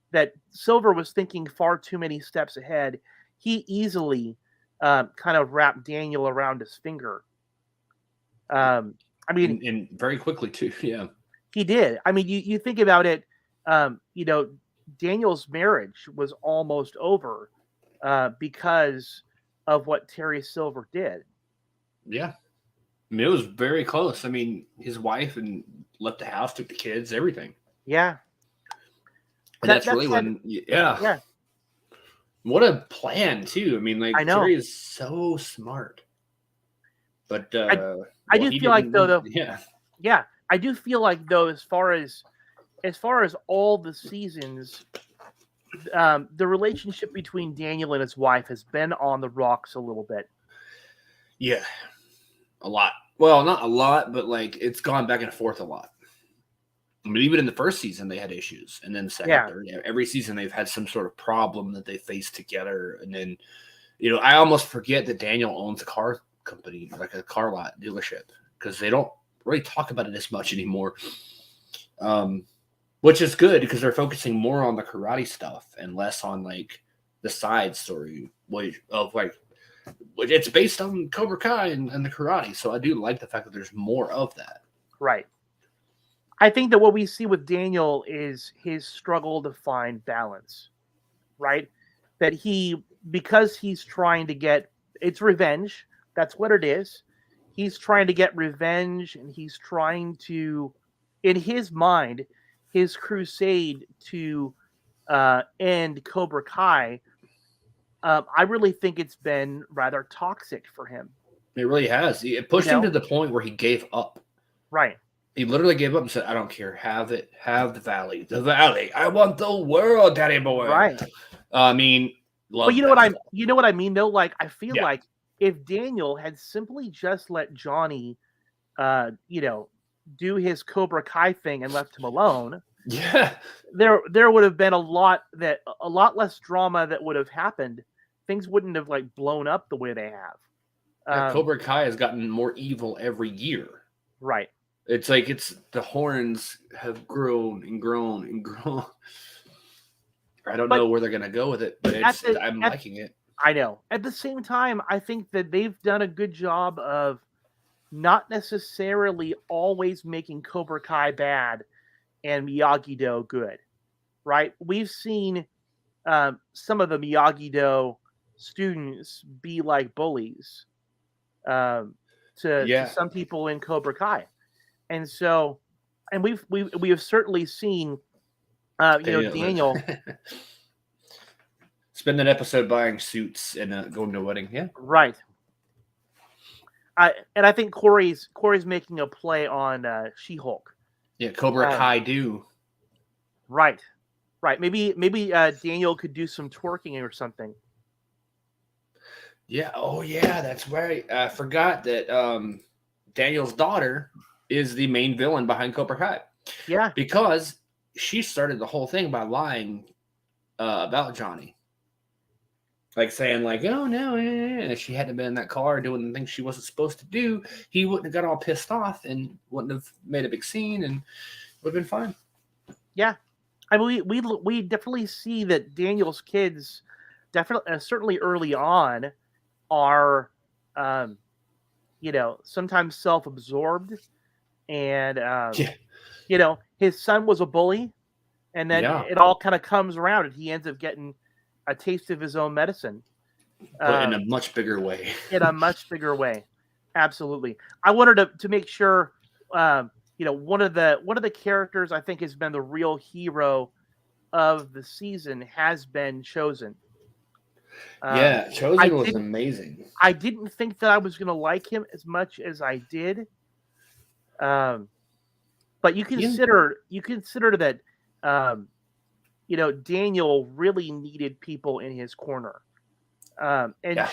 that Silver was thinking far too many steps ahead. He easily kind of wrapped Daniel around his finger. I mean,
and very quickly too. Yeah,
he did. I mean, you think about it. Daniel's marriage was almost over because of what Terry Silver did.
Yeah. I mean, it was very close. I mean, his wife and left the house, took the kids, everything.
Yeah.
And that's really when, yeah. What a plan, too. I mean, like, Terry is so smart. But
I do feel like, though, yeah, I do feel like, though, as far as all the seasons, the relationship between Daniel and his wife has been on the rocks a little bit.
Yeah. A lot. Well, not a lot, but like it's gone back and forth a lot. I mean, even in the first season, they had issues, and then the second, third, every season they've had some sort of problem that they face together. And then, I almost forget that Daniel owns a car company, like a car lot dealership, because they don't really talk about it as much anymore. Which is good because they're focusing more on the karate stuff and less on like the side story of like. It's based on Cobra Kai and the karate, so I do like the fact that there's more of that.
Right. I think that what we see with Daniel is his struggle to find balance, right? That because he's trying to get, it's revenge. That's what it is. He's trying to get revenge, and he's trying to, in his mind, his crusade to end Cobra Kai. I really think it's been rather toxic for him.
It really has. It pushed him to the point where he gave up.
Right.
He literally gave up and said, I don't care. Have it. Have the valley. The valley. I want the world, daddy boy.
Right.
I mean,
but you know what I mean, though? Like, I feel like if Daniel had simply just let Johnny, do his Cobra Kai thing and left him alone, there would have been a lot less drama that would have happened. Things wouldn't have like blown up the way they have.
Cobra Kai has gotten more evil every year.
Right.
It's like the horns have grown and grown and grown. I don't know where they're gonna go with it, but I'm liking it.
I know. At the same time, I think that they've done a good job of not necessarily always making Cobra Kai bad and Miyagi-Do good, right? We've seen some of the Miyagi-Do students be like bullies to some people in Cobra Kai, and so, and we have certainly seen Daniel
spend an episode buying suits and going to a wedding,
right. And I think Corey's making a play on She-Hulk.
Yeah, Cobra Kai do.
Right. Maybe Daniel could do some twerking or something.
Yeah. Oh, yeah. That's right. I forgot that Daniel's daughter is the main villain behind Cobra Kai.
Yeah.
Because she started the whole thing by lying about Johnny. Like saying, like, oh, no, if she hadn't been in that car doing the things she wasn't supposed to do, he wouldn't have got all pissed off and wouldn't have made a big scene and would have been fine. Yeah.
I mean, we definitely see that Daniel's kids, certainly early on, are, sometimes self-absorbed, and his son was a bully, and then it all kind of comes around, and he ends up getting a taste of his own medicine,
but in a much bigger way.
In a much bigger way, absolutely. I wanted to make sure. One of the characters I think has been the real hero of the season has been Chosen.
Chosen was amazing.
I didn't think that I was going to like him as much as I did. But you consider that Daniel really needed people in his corner.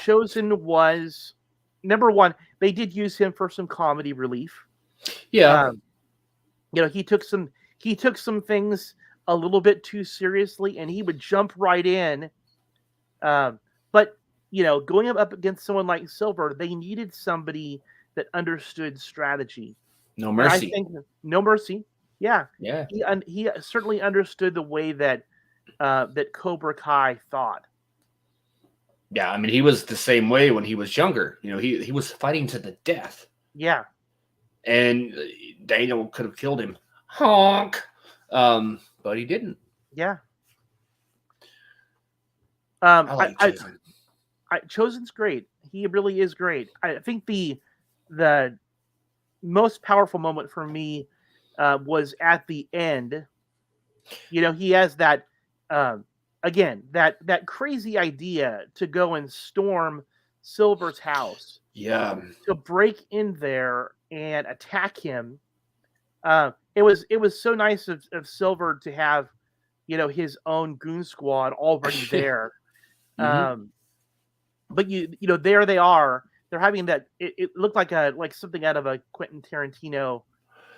Chosen was number one. They did use him for some comedy relief.
Yeah.
He took some things a little bit too seriously, and he would jump right in. But going up against someone like Silver, they needed somebody that understood strategy
No
And I
mercy.
think no mercy. Yeah.
Yeah.
He certainly understood the way that that Cobra Kai thought.
Yeah, I mean, he was the same way when he was younger. You know, he was fighting to the death.
Yeah.
And Daniel could have killed him. Honk. But he didn't.
Yeah.
I like Chosen.
Chosen's great. He really is great. I think the most powerful moment for me was at the end. You know, he has that again that crazy idea to go and storm Silver's house.
Yeah.
To break in there and attack him. It was so nice of Silver to have, you know, his own goon squad already there.
Mm-hmm.
But you know, there they are. They're having that. It looked like something out of a Quentin Tarantino,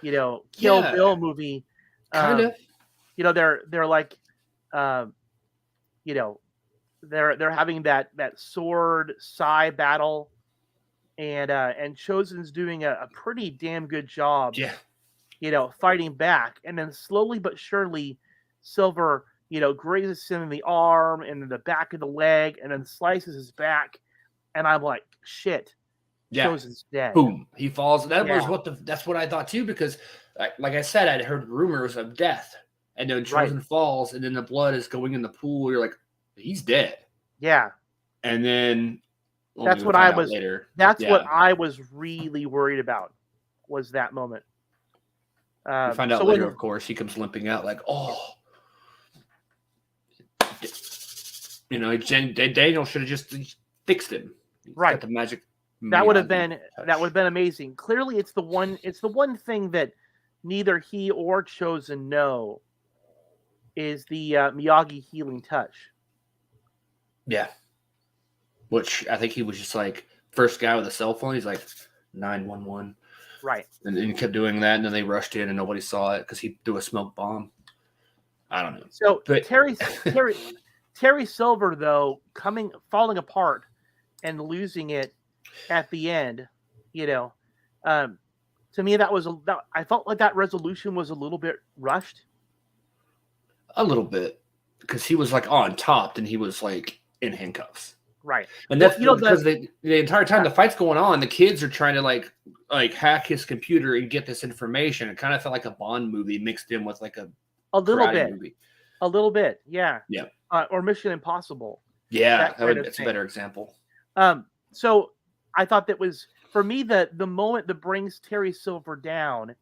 you know, Kill Bill movie.
Kind of.
You know, they're like, you know, they're having that sword sai battle, and Chosen's doing a pretty damn good job.
Yeah.
You know, fighting back, and then slowly but surely, Silver, you know, grazes him in the arm and in the back of the leg, and then slices his back. And I'm like, shit,
Yeah.
Chosen's dead.
Boom, he falls. That was that's what I thought too, because like I said, I'd heard rumors of death, and then Chosen falls, and then the blood is going in the pool. You're like, he's dead.
Yeah.
And then
that's what I was later. That's what I was really worried about, was that moment.
You find out later, of course, he comes limping out like, oh. You know, Daniel should have just fixed him.
Right.
Got the magic.
That would have been amazing. Clearly, it's the one thing that neither he or Chosen know is the Miyagi healing touch.
Yeah. Which I think he was just like first guy with a cell phone. He's like 911.
Right.
And he kept doing that, and then they rushed in and nobody saw it because he threw a smoke bomb. I don't know.
So Terry Silver, though, falling apart and losing it at the end, you know, to me I felt like that resolution was a little bit rushed.
A little bit, because he was like on top and he was like in handcuffs.
Right.
And that's because the entire time the fight's going on, the kids are trying to like hack his computer and get this information. It kind of felt like a Bond movie mixed in with like a
little bit
movie.
A little bit, yeah.
Yeah.
Or Mission Impossible.
Yeah, that's a better example.
So I thought that was, for me, the moment that brings Terry Silver down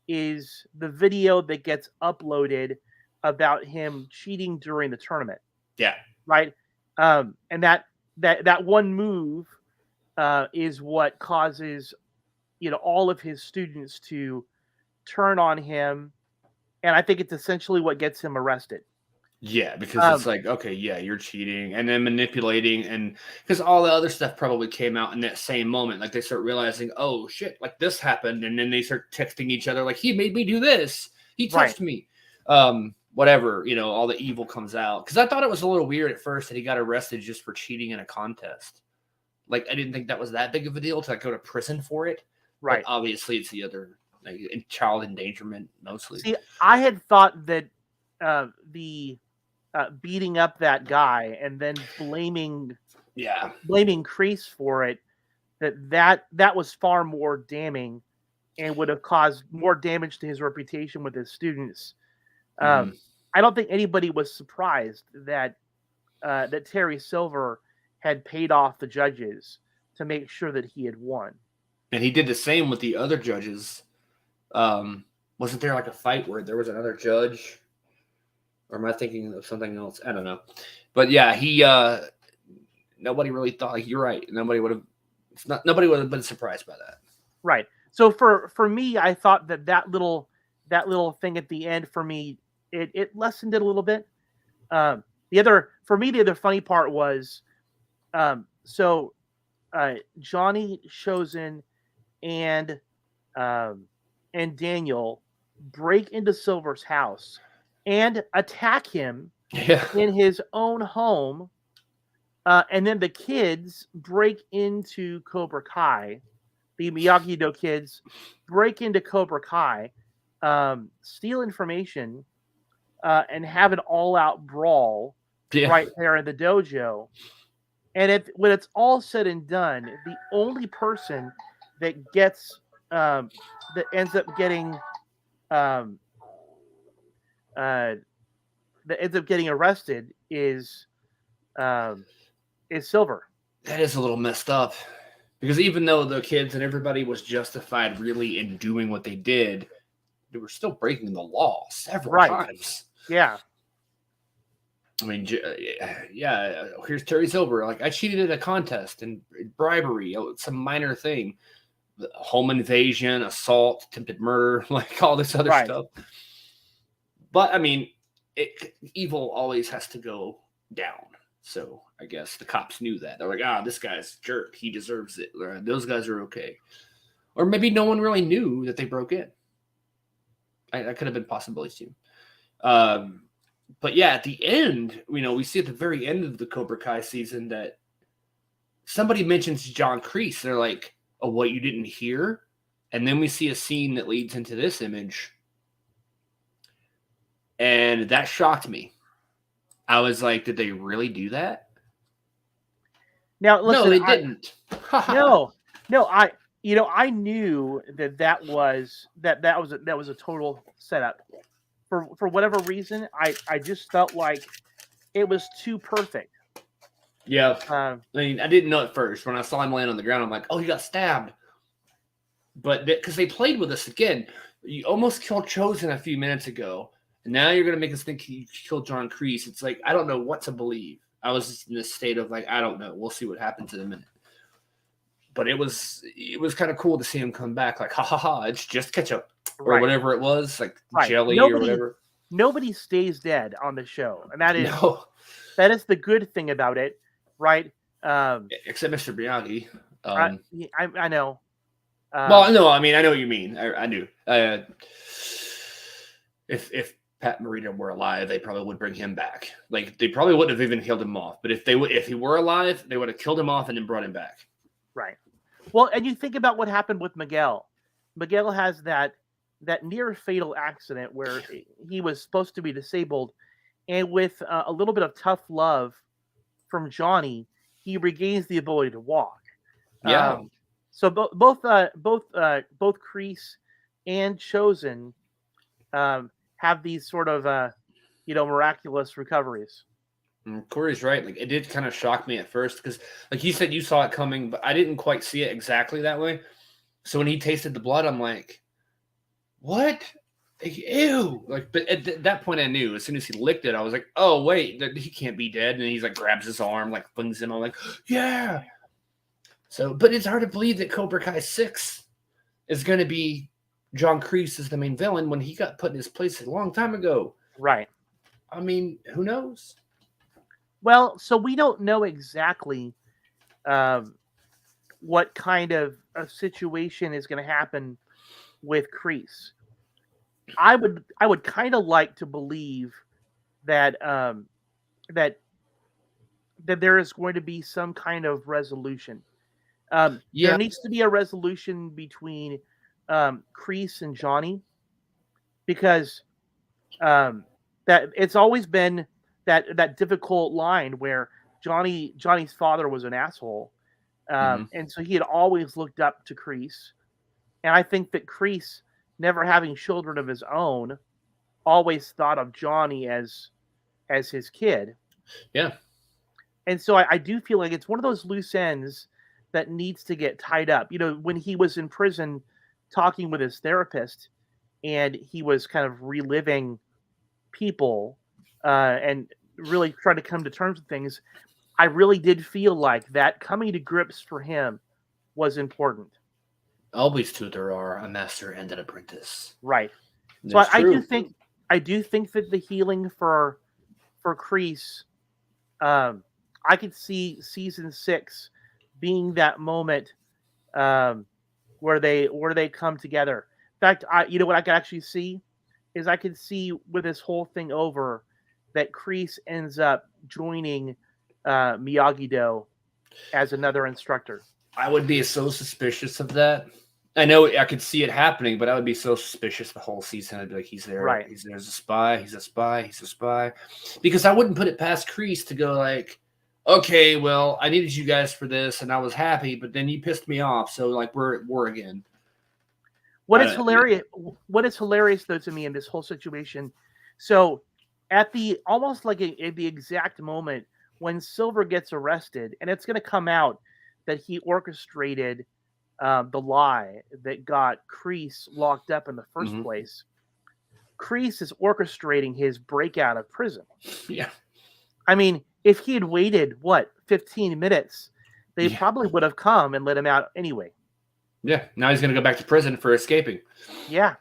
is the video that gets uploaded about him cheating during the tournament.
Yeah.
Right. And that one move is what causes, you know, all of his students to turn on him, and I think it's essentially what gets him arrested.
Yeah, because it's like, okay, yeah, you're cheating, and then manipulating, and because all the other stuff probably came out in that same moment. Like they start realizing, oh shit, like this happened, and then they start texting each other, like he made me do this, he touched me, whatever, you know, all the evil comes out. Because I thought it was a little weird at first that he got arrested just for cheating in a contest. Like I didn't think that was that big of a deal to like, go to prison for it.
Right.
But obviously, it's the other like child endangerment mostly.
See, I had thought that the beating up that guy and then blaming Kreese for it, that was far more damning and would have caused more damage to his reputation with his students. I don't think anybody was surprised that that Terry Silver had paid off the judges to make sure that he had won.
And he did the same with the other judges. Wasn't there like a fight where there was another judge? Or am I thinking of something else? I don't know. But yeah, he nobody really thought, like, you're right. Nobody would have been surprised by that.
Right. So for me, I thought that little thing at the end, for me, it lessened it a little bit. The other funny part was Johnny, Chosen, and Daniel break into Silver's house and attack him in his own home. And then the kids break into Cobra Kai the Miyagi-Do kids break into Cobra Kai, steal information, and have an all-out brawl right there in the dojo. And when it's all said and done, the only person that gets that ends up getting um, that ends up getting arrested is Silver.
That is a little messed up. Because even though the kids and everybody was justified really in doing what they did, they were still breaking the law several times.
Yeah.
I mean, yeah, here's Terry Silver. Like, I cheated at a contest and bribery. It's a minor thing. Home invasion, assault, attempted murder, like all this other stuff. But, I mean, evil always has to go down. So I guess the cops knew that. They're like, this guy's a jerk. He deserves it. Those guys are okay. Or maybe no one really knew that they broke in. That could have been possibilities too. But yeah, at the end, we see at the very end of the Cobra Kai season that somebody mentions John Kreese. They're like, oh, what, you didn't hear? And then we see a scene that leads into this image. And that shocked me. I was like, did they really do that?
Now, listen,
no, they didn't.
No, I knew that was a total setup. For whatever reason, I just felt like it was too perfect.
Yeah. I mean, I didn't know at first. When I saw him laying on the ground, I'm like, oh, he got stabbed. But because they played with us again, you almost killed Chosen a few minutes ago. And now you're going to make us think he killed John Kreese. It's like, I don't know what to believe. I was just in this state of like, I don't know. We'll see what happens in a minute. But it was kind of cool to see him come back. Like, ha, it's just ketchup. Or whatever it was. Like jelly or whatever.
Nobody stays dead on the show. And that is the good thing about it. Right?
Except Mr. Miyagi.
I know.
Well, no, I mean, I know what you mean. I knew. If Pat Morita were alive, they probably would bring him back. Like, they probably wouldn't have even killed him off. But if he were alive, they would have killed him off and then brought him back.
Right. Well, and you think about what happened with Miguel. Miguel has that near fatal accident where he was supposed to be disabled, and with a little bit of tough love from Johnny, he regains the ability to walk.
Yeah.
So both Kreese and Chosen have these sort of miraculous recoveries.
Corey's right. Like, it did kind of shock me at first because, like you said, you saw it coming, but I didn't quite see it exactly that way. So when he tasted the blood, I'm like, what? Like, ew. Like, but at that point, I knew. As soon as he licked it, I was like, oh wait, he can't be dead. And he's like grabs his arm, like flings him. I'm like, yeah. So, but it's hard to believe that Cobra Kai 6 is going to be John Kreese as the main villain when he got put in his place a long time ago.
Right.
I mean, who knows?
Well, so we don't know exactly what kind of a situation is going to happen with Kreese. I would kind of like to believe that that there is going to be some kind of resolution. There needs to be a resolution between Kreese and Johnny, because that it's always been that difficult line where Johnny's father was an asshole, and so he had always looked up to Kreese, and I think that Kreese, never having children of his own, always thought of Johnny as his kid.
Yeah.
And so I do feel like it's one of those loose ends that needs to get tied up. When he was in prison talking with his therapist, and he was kind of reliving people and really trying to come to terms with things, I really did feel like that coming to grips for him was important.
Always two there are, a master and an apprentice.
Right. So I do think that the healing for Kreese, I could see season 6 being that moment where they come together. In fact, what I could actually see is I could see with this whole thing over that Kreese ends up joining Miyagi-Do as another instructor.
I would be so suspicious of that. I know I could see it happening, but I would be so suspicious the whole season. I'd be like, he's there.
Right.
There's a spy. He's a spy. He's a spy. Because I wouldn't put it past Kreese to go like, okay, well, I needed you guys for this, and I was happy, but then you pissed me off. So like we're at war again.
What is hilarious though to me in this whole situation? So at the almost like at the exact moment when Silver gets arrested, and it's going to come out that he orchestrated the lie that got Kreese locked up in the first place. Kreese is orchestrating his breakout of prison.
Yeah.
I mean, if he had waited, 15 minutes, they probably would have come and let him out anyway.
Yeah. Now he's going to go back to prison for escaping.
Yeah.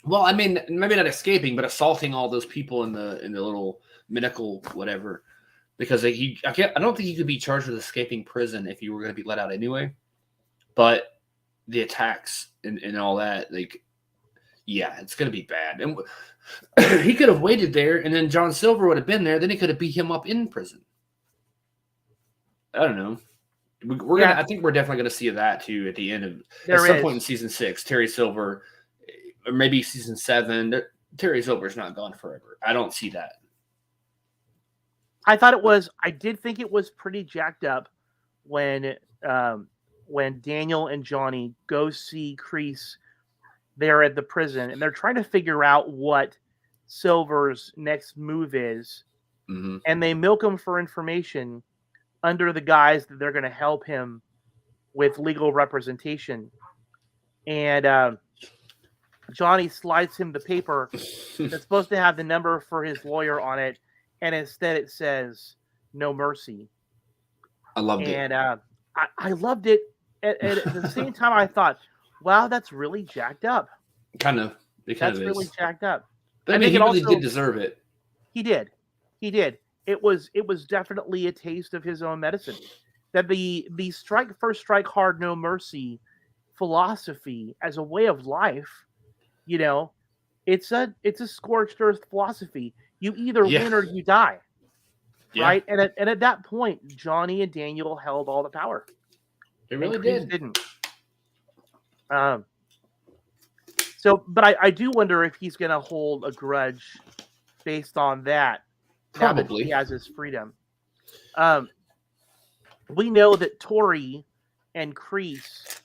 Well, I mean, maybe not escaping, but assaulting all those people in the little medical whatever. Because I don't think he could be charged with escaping prison if you were going to be let out anyway. But the attacks and all that, like, yeah, it's going to be bad. And he could have waited there, and then John Silver would have been there. Then he could have beat him up in prison. I don't know. I think we're definitely going to see that too at the end of some point in season 6. Terry Silver, or maybe season 7. Terry Silver's not gone forever. I don't see that.
I did think it was pretty jacked up when Daniel and Johnny go see Kreese there at the prison, and they're trying to figure out what Silver's next move is, and they milk him for information under the guise that they're going to help him with legal representation. And Johnny slides him the paper that's supposed to have the number for his lawyer on it, and instead it says "No Mercy."
I loved it.
And I loved it. At the same time, I thought, wow, that's really jacked up.
Kind of.
That's really jacked up.
But I mean, he really did deserve it.
He did. It was definitely a taste of his own medicine. That the strike first, strike hard, no mercy philosophy as a way of life, it's a scorched earth philosophy. You either win or you die. Yeah. Right? And at that point, Johnny and Daniel held all the power.
They really didn't.
But I do wonder if he's going to hold a grudge based on that.
Probably.
Now that he has his freedom. We know that Tori and Kreese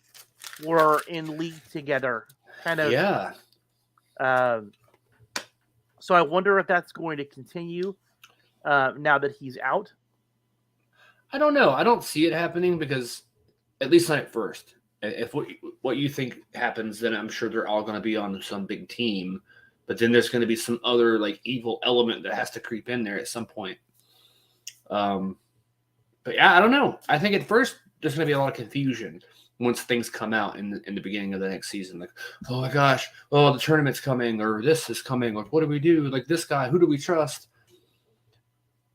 were in league together. Kind of.
Yeah.
So I wonder if that's going to continue now that he's out.
I don't know. I don't see it happening because, at least not at first. If what you think happens, then I'm sure they're all going to be on some big team. But then there's going to be some other like evil element that has to creep in there at some point. But yeah, I don't know. I think at first there's going to be a lot of confusion once things come out in the beginning of the next season. Like, oh my gosh, the tournament's coming, or this is coming, or what do we do? Like this guy, who do we trust?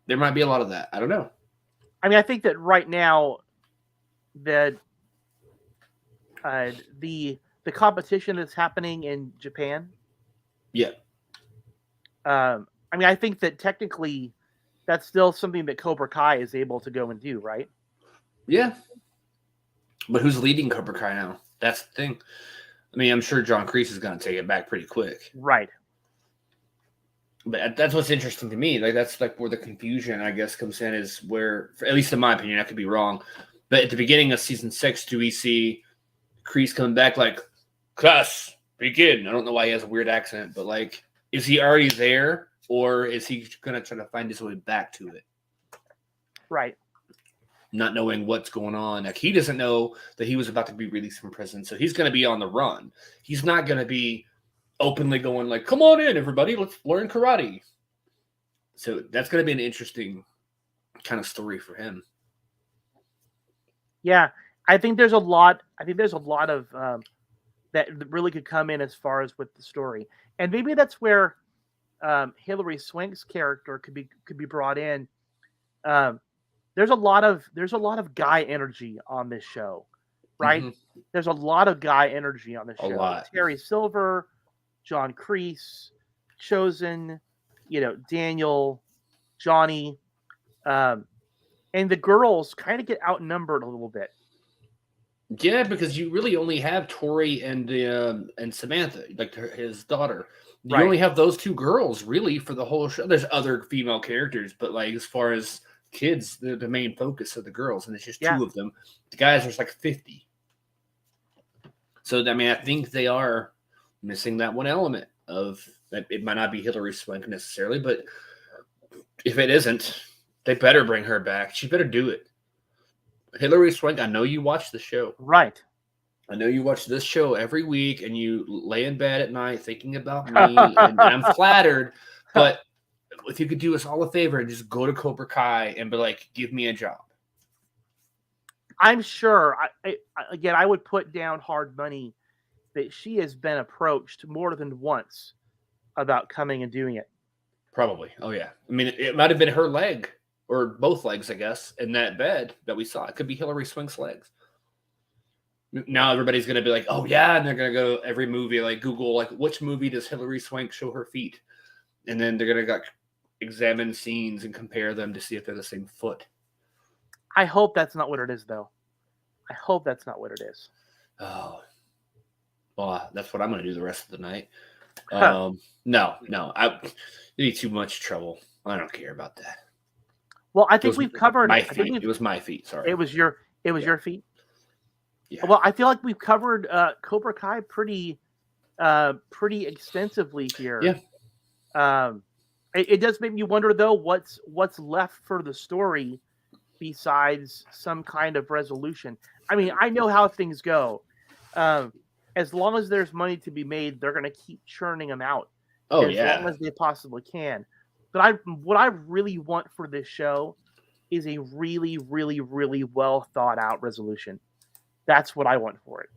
There might be a lot of that. I don't know.
I mean, I think that right now that the competition that's happening in Japan.
Yeah.
I mean, I think that technically that's still something that Cobra Kai is able to go and do, right?
Yeah. But who's leading Cobra Kai now? That's the thing. I mean, I'm sure John Kreese is going to take it back pretty quick.
Right.
But that's what's interesting to me. Like, that's like where the confusion, I guess, comes in, is where, at least in my opinion, I could be wrong. But at the beginning of season 6, do we see Kreese coming back like, class, begin? I don't know why he has a weird accent, but like, is he already there, or is he going to try to find his way back to it?
Right.
Not knowing what's going on. Like, he doesn't know that he was about to be released from prison, so he's going to be on the run. He's not going to be openly going like, come on in, everybody, let's learn karate. So that's going to be an interesting kind of story for him.
Yeah, I think there's a lot of that really could come in as far as with the story, and maybe that's where Hilary Swank's character could be brought in. There's a lot of guy energy on this show, right? Mm-hmm. There's a lot of guy energy on this show.
A lot.
Terry Silver, John Kreese, Chosen, Daniel, Johnny, and the girls kind of get outnumbered a little bit.
Yeah, because you really only have Tori and Samantha, like his daughter. You
Right.
only have those two girls really for the whole show. There's other female characters, but like as far as kids, they're the main focus of the girls, and it's just
Yeah.
two of them. The guys there's like 50. So I mean, I think they are missing that one element of that. It might not be Hilary Swank necessarily, but if it isn't, they better bring her back. She better do it. Hilary Swank, I know you watch the show.
Right.
I know you watch this show every week and you lay in bed at night thinking about me, and I'm flattered. But if you could do us all a favor and just go to Cobra Kai and be like, give me a job.
I'm sure. I would put down hard money that she has been approached more than once about coming and doing it.
Probably. Oh, yeah. I mean, it might have been her leg or both legs, I guess, in that bed that we saw. It could be Hilary Swank's legs. Now everybody's going to be like, oh, yeah. And they're going to go every movie, like Google, like, which movie does Hilary Swank show her feet? And then they're going to examine scenes and compare them to see if they're the same foot.
I hope that's not what it is, though. I hope that's not what it is.
Oh, well, that's what I'm going to do the rest of the night. No, it'd be too much trouble. I don't care about that.
Well, I think we've covered
my feet. It was my feet. Sorry,
it was your feet.
Yeah.
Well, I feel like we've covered Cobra Kai pretty extensively here.
Yeah.
It does make me wonder though what's left for the story besides some kind of resolution. I mean, I know how things go. As long as there's money to be made, they're going to keep churning them out.
Oh,
as long as they possibly can. But what I really want for this show is a really, really, really well thought out resolution. That's what I want for it.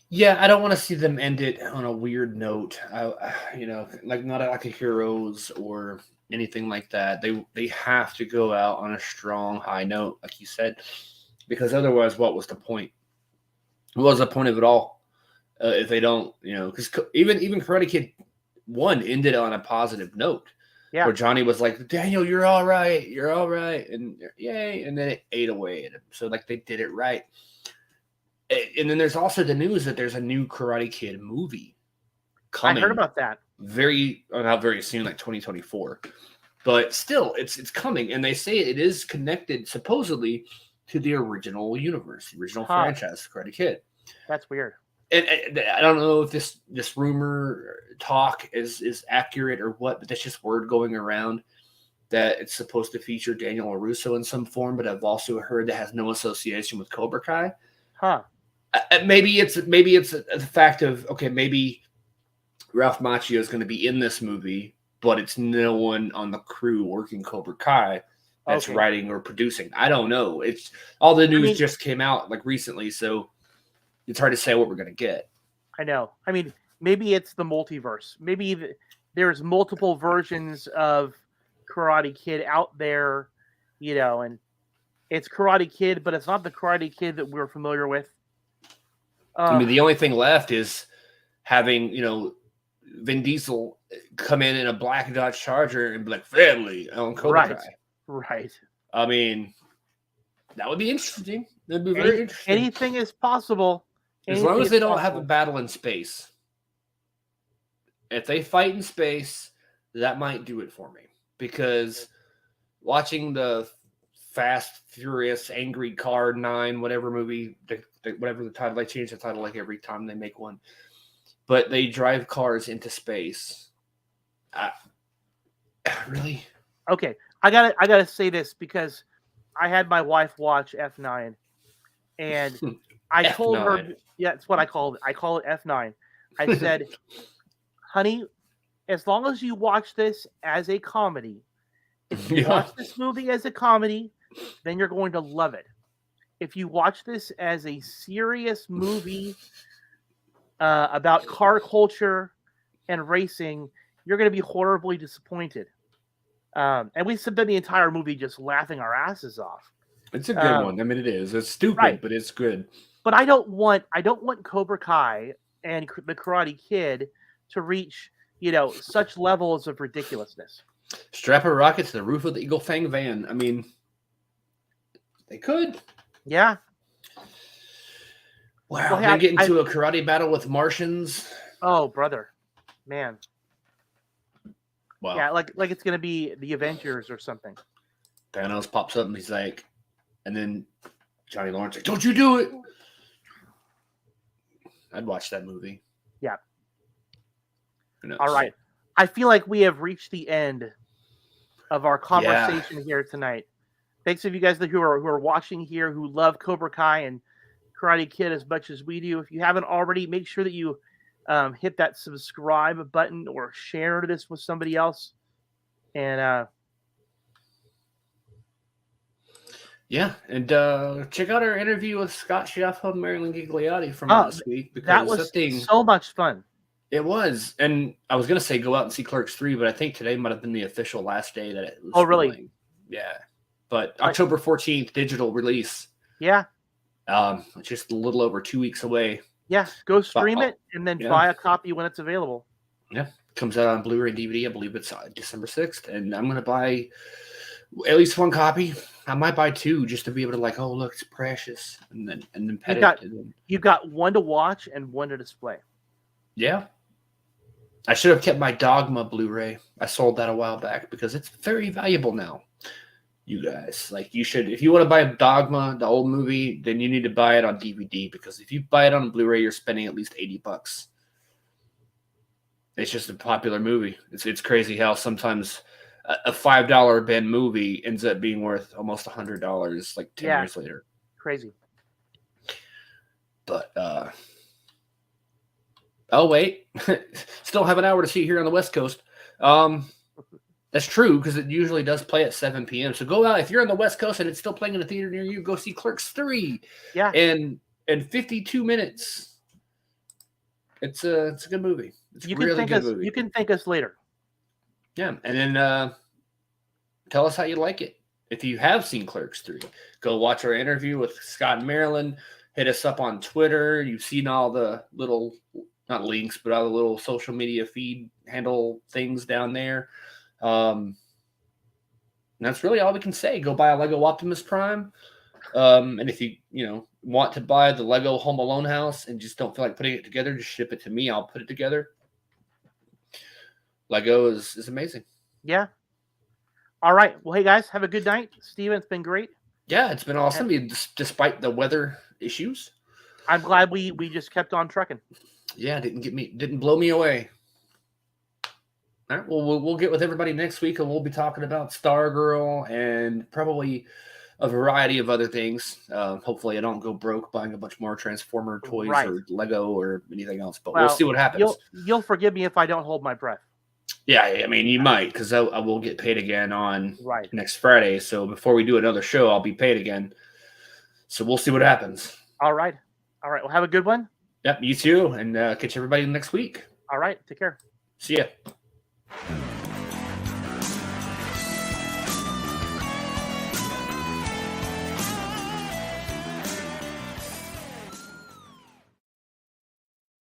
Yeah, I don't want to see them end it on a weird note. Like not like a Heroes or anything like that. They have to go out on a strong high note, like you said, because otherwise, what was the point? What was the point of it all if they don't? Because even Karate Kid 1 ended on a positive note.
Yeah.
Where Johnny was like, Daniel, you're all right, and yay, and then it ate away at him. So like they did it right. And then there's also the news that there's a new Karate Kid movie coming.
I heard about that.
Not very soon, like 2024. But still, it's coming, and they say it is connected supposedly to the original universe, the original franchise, Karate Kid.
That's weird.
And I don't know if this rumor talk is accurate or what, but that's just word going around that it's supposed to feature Daniel LaRusso in some form. But I've also heard that has no association with Cobra Kai. Maybe it's the fact of maybe Ralph Macchio is going to be in this movie, but it's no one on the crew working Cobra Kai that's writing or producing. I don't know. It's all the news just came out like recently, so it's hard to say what we're going to get.
I know. I mean, maybe it's the multiverse. Maybe there's multiple versions of Karate Kid out there, and it's Karate Kid, but it's not the Karate Kid that we're familiar with.
I mean, the only thing left is having, Vin Diesel come in a black Dodge Charger and be like, family on Cobra Kai.
Right.
I mean, that would be interesting. That'd be very interesting.
Anything is possible.
As long as they don't have a battle in space. If they fight in space, that might do it for me. Because watching the Fast, Furious, Angry Car 9, whatever movie, whatever the title, they change the title like every time they make one. But they drive cars into space. Really?
Okay, I gotta say this because I had my wife watch F9, and I told her, yeah, it's what I call it. I call it F9. I said, honey, as long as you watch this as a comedy, if you watch this movie as a comedy, then you're going to love it. If you watch this as a serious movie about car culture and racing, you're going to be horribly disappointed. And we spent the entire movie just laughing our asses off.
It's a good one. I mean, it is. It's stupid, but it's good.
But I don't want Cobra Kai and the Karate Kid to reach, such levels of ridiculousness.
Strap a rocket to the roof of the Eagle Fang van. I mean, they could.
Yeah.
Wow, well, then get into a karate battle with Martians.
Oh, brother, man.
Wow.
Yeah, like it's gonna be the Avengers or something.
Thanos pops up and he's like, and then Johnny Lawrence like, "Don't you do it!" I'd watch that movie.
Yeah. All right. I feel like we have reached the end of our conversation here tonight. Thanks to you guys who are watching here, who love Cobra Kai and Karate Kid as much as we do. If you haven't already, make sure that you hit that subscribe button or share this with somebody else. And
and check out our interview with Scott Schiaffo and Marilyn Gigliotti from last week, because
that was so much fun.
It was, and I was gonna say go out and see Clerks 3, but I think today might have been the official last day that it was.
Oh, really?
Filming. Yeah, but October 14th digital release.
Yeah.
Just a little over 2 weeks away.
Yeah, go stream it and then buy a copy when it's available.
Yeah, comes out on Blu-ray and DVD. I believe it's December 6th, and I'm gonna buy at least one copy. I might buy two just to be able to like, oh look, it's precious, and then pet it.
You've got one to watch and one to display.
Yeah. I should have kept my Dogma Blu-ray. I sold that a while back because it's very valuable now. You guys, like, you should, if you want to buy Dogma, the old movie, then you need to buy it on DVD, because if you buy it on Blu-ray, you're spending at least $80. It's just a popular movie. It's crazy how sometimes a $5 bin movie ends up being worth almost $100 like 10 years later.
Crazy.
But oh wait, still have an hour to see here on the West Coast. That's true, because it usually does play at 7 p.m. So go out if you're on the West Coast and it's still playing in a theater near you. Go see Clerks 3.
Yeah,
in 52 minutes. It's a good movie. It's a really good movie.
You can thank us later.
Yeah, and then tell us how you like it. If you have seen Clerks 3, go watch our interview with Scott and Marilyn. Hit us up on Twitter. You've seen all the little, not links, but all the little social media feed handle things down there. That's really all we can say. Go buy a Lego Optimus Prime. And if you want to buy the Lego Home Alone house and just don't feel like putting it together, just ship it to me. I'll put it together. Lego is amazing.
Yeah. All right. Well, hey guys, have a good night. Steven, it's been great.
Yeah, it's been awesome. Despite the weather issues.
I'm glad we just kept on trucking.
Yeah, didn't blow me away. All right, well, we'll get with everybody next week, and we'll be talking about Stargirl and probably a variety of other things. Hopefully I don't go broke buying a bunch more Transformer toys or Lego or anything else, but we'll see what happens.
You'll forgive me if I don't hold my breath.
Yeah, I mean, you might, because I will get paid again on next Friday. So before we do another show, I'll be paid again. So we'll see what happens.
All right. Well, have a good one.
Yep, you too. And catch everybody next week.
All right. Take care.
See ya.